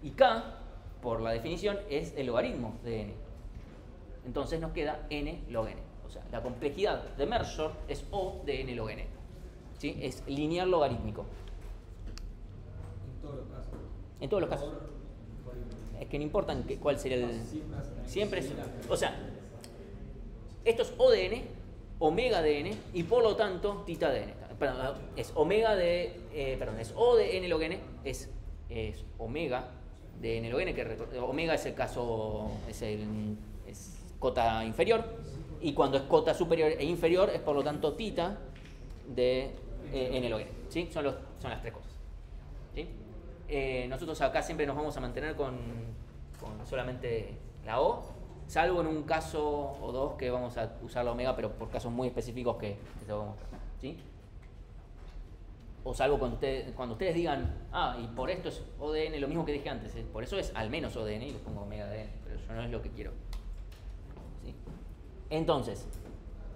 Y k, por la definición, es el logaritmo de n. Entonces nos queda n log n. O sea, la complejidad de merge sort es o de n log n. ¿Sí? Es lineal logarítmico. En todos los casos. En todos los casos. Es que no importa cuál sería el... Siempre es... O sea, esto es o de n, omega de n, y por lo tanto, tita de n. Perdón, es omega de... es o de n log n, es omega de n log n, que omega es el caso... es cota inferior, y cuando es cota superior e inferior, es por lo tanto tita de n log n. ¿Sí? Son las tres cosas. ¿Sí? Nosotros acá siempre nos vamos a mantener con solamente la O, salvo en un caso o dos que vamos a usar la omega, pero por casos muy específicos que se vamos a mostrar. ¿Sí? O salvo cuando ustedes digan, y por esto es O de n, lo mismo que dije antes, por eso es al menos O de n y les pongo omega de n, pero eso no es lo que quiero. ¿Sí? Entonces,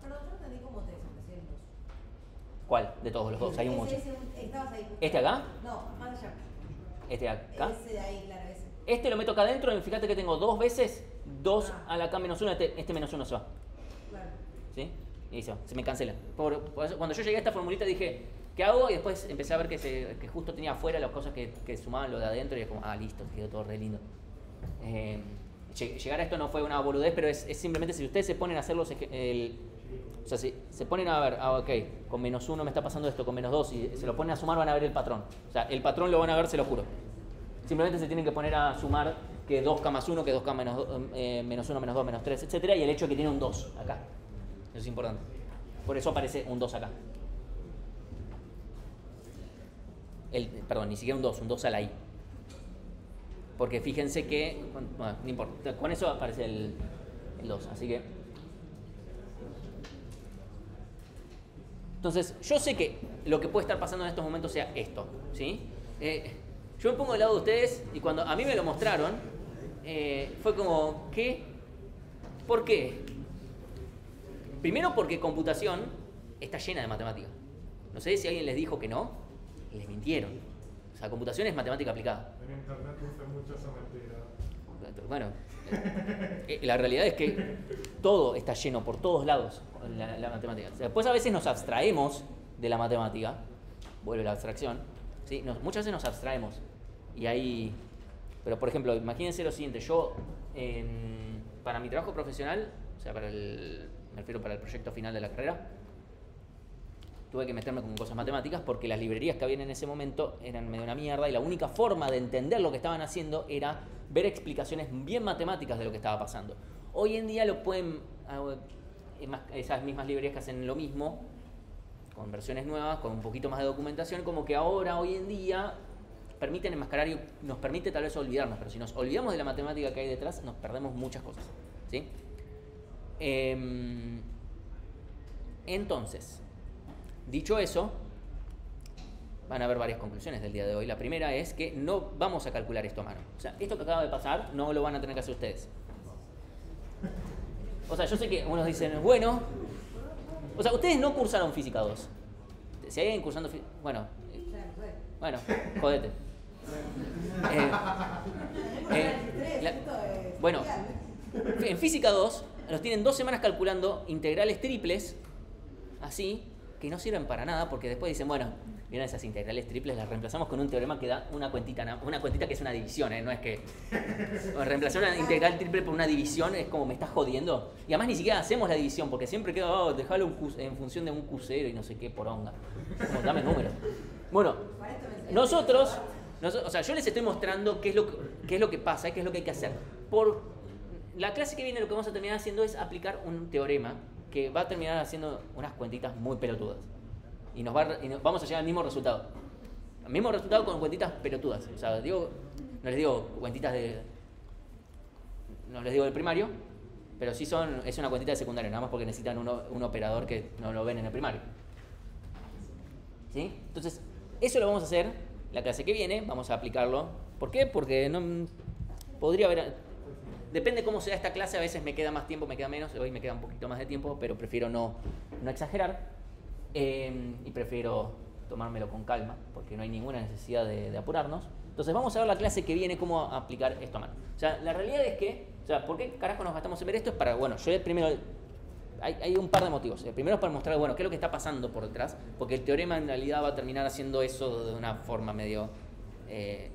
Perdón, yo entendí cómo te desapareció el 2. ¿cuál de todos los dos? Hay un montón. Estabas ahí. ¿Este acá? No, más allá. ¿Este de acá? Ese de ahí, claro, ese. Este lo meto acá adentro y fíjate que tengo dos veces 2 a la k menos 1, este menos 1 se va. Claro. ¿Sí? Y se me cancela. Por eso, cuando yo llegué a esta formulita dije, ¿qué hago? Y después empecé a ver que justo tenía afuera las cosas que sumaban lo de adentro y es como, listo, quedó todo re lindo. Llegar a esto no fue una boludez, pero es simplemente si ustedes se ponen a hacer o sea, si se ponen a ver, ok, con menos 1 me está pasando esto, con menos 2, y se lo ponen a sumar, van a ver el patrón. O sea, el patrón lo van a ver, se lo juro. Simplemente se tienen que poner a sumar que 2k más 1, que 2k menos 1, menos 2, menos 3, etc. Y el hecho de que tiene un 2 acá. Eso es importante. Por eso aparece un 2 acá. Perdón, ni siquiera un 2 a la i. Porque fíjense que, bueno, no importa, con eso aparece el 2. Así que... Entonces, yo sé que lo que puede estar pasando en estos momentos sea esto, ¿sí? Yo me pongo del lado de ustedes y cuando a mí me lo mostraron, fue como, ¿qué? ¿Por qué? Primero porque computación está llena de matemática. No sé si alguien les dijo que no, les mintieron. O sea, computación es matemática aplicada. En internet usa mucho esa mentira. Bueno, la realidad es que todo está lleno por todos lados la matemática. O sea, después a veces nos abstraemos de la matemática, vuelve la abstracción, ¿sí? Muchas veces nos abstraemos y ahí... Pero por ejemplo, imagínense lo siguiente, yo para mi trabajo profesional, o sea, me refiero para el proyecto final de la carrera, tuve que meterme con cosas matemáticas porque las librerías que habían en ese momento eran medio una mierda y la única forma de entender lo que estaban haciendo era ver explicaciones bien matemáticas de lo que estaba pasando. Hoy en día lo pueden, esas mismas librerías que hacen lo mismo, con versiones nuevas, con un poquito más de documentación, como que ahora, hoy en día, permiten enmascarar y nos permite tal vez olvidarnos, pero si nos olvidamos de la matemática que hay detrás, nos perdemos muchas cosas, ¿sí? Entonces, dicho eso, van a haber varias conclusiones del día de hoy. La primera es que no vamos a calcular esto a mano. O sea, esto que acaba de pasar no lo van a tener que hacer ustedes. O sea, yo sé que unos dicen, bueno... O sea, ustedes no cursaron Física 2. Si hay alguien cursando Física... Bueno, jodete. Bueno, en Física 2 nos tienen 2 semanas calculando integrales triples, así, que no sirven para nada, porque después dicen, bueno, miren esas integrales triples, las reemplazamos con un teorema que da una cuentita que es una división, no es que... reemplazar una integral triple por una división es como me estás jodiendo. Y además ni siquiera hacemos la división, porque siempre queda, dejarlo en función de un Q0 y no sé qué poronga. Como, dame número. Bueno, nosotros, o sea, yo les estoy mostrando qué es lo que pasa y qué es lo que hay que hacer. la clase que viene lo que vamos a terminar haciendo es aplicar un teorema que va a terminar haciendo unas cuentitas muy pelotudas. Y vamos a llegar al mismo resultado. Al mismo resultado con cuentitas pelotudas. O sea, no les digo cuentitas no les digo del primario, pero sí es una cuentita de secundario, nada más porque necesitan un operador que no lo ven en el primario. ¿Sí? Entonces, eso lo vamos a hacer la clase que viene, vamos a aplicarlo. ¿Por qué? Porque podría haber... Depende cómo sea esta clase, a veces me queda más tiempo, me queda menos, hoy me queda un poquito más de tiempo, pero prefiero no exagerar y prefiero tomármelo con calma, porque no hay ninguna necesidad de apurarnos. Entonces vamos a ver la clase que viene cómo aplicar esto a mano. O sea, la realidad es que, ¿por qué carajo nos gastamos en ver esto? Es para, yo primero, hay un par de motivos. El primero es para mostrar, qué es lo que está pasando por detrás, porque el teorema en realidad va a terminar haciendo eso de una forma medio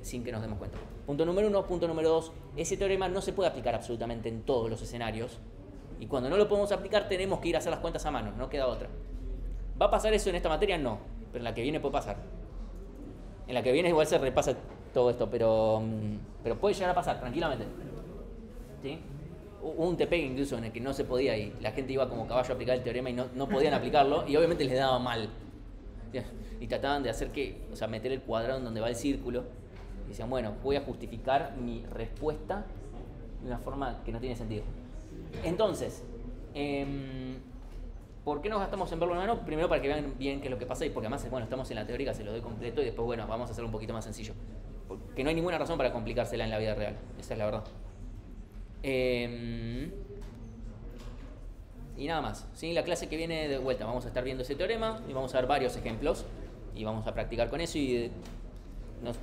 sin que nos demos cuenta. Punto número 1. Punto número 2, ese teorema no se puede aplicar absolutamente en todos los escenarios, y cuando no lo podemos aplicar tenemos que ir a hacer las cuentas a mano, no queda otra. ¿Va a pasar eso en esta materia? No, pero en la que viene puede pasar. En la que viene igual se repasa todo esto, pero puede llegar a pasar tranquilamente. ¿Sí? Hubo un TP incluso en el que no se podía y la gente iba como caballo a aplicar el teorema y no podían aplicarlo y obviamente les daba mal. Y trataban de hacer meter el cuadrado en donde va el círculo y decían, bueno, voy a justificar mi respuesta de una forma que no tiene sentido. Entonces, ¿por qué nos gastamos en verlo en mano? Primero para que vean bien qué es lo que pasa y porque además, estamos en la teórica, se lo doy completo y después, vamos a hacerlo un poquito más sencillo. Porque no hay ninguna razón para complicársela en la vida real, esa es la verdad. Y nada más, ¿sí? La clase que viene de vuelta vamos a estar viendo ese teorema y vamos a ver varios ejemplos y vamos a practicar con eso y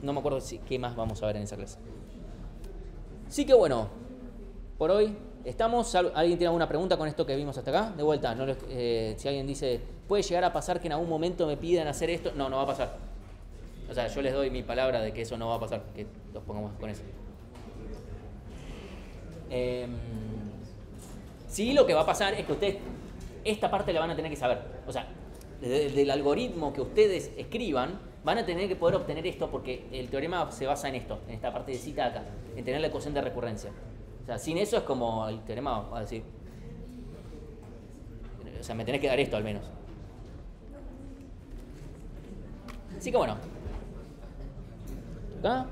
no me acuerdo qué más vamos a ver en esa clase. Sí que por hoy estamos. ¿Alguien tiene alguna pregunta con esto que vimos hasta acá? De vuelta, si alguien dice, ¿puede llegar a pasar que en algún momento me pidan hacer esto? No va a pasar. O sea, yo les doy mi palabra de que eso no va a pasar, que los pongamos con eso. Sí, lo que va a pasar es que ustedes esta parte la van a tener que saber. O sea, del algoritmo que ustedes escriban, van a tener que poder obtener esto porque el teorema se basa en esto, en esta partecita de acá, en tener la ecuación de recurrencia. O sea, sin eso es como el teorema va a decir. O sea, me tenés que dar esto al menos. Así que ¿Acá?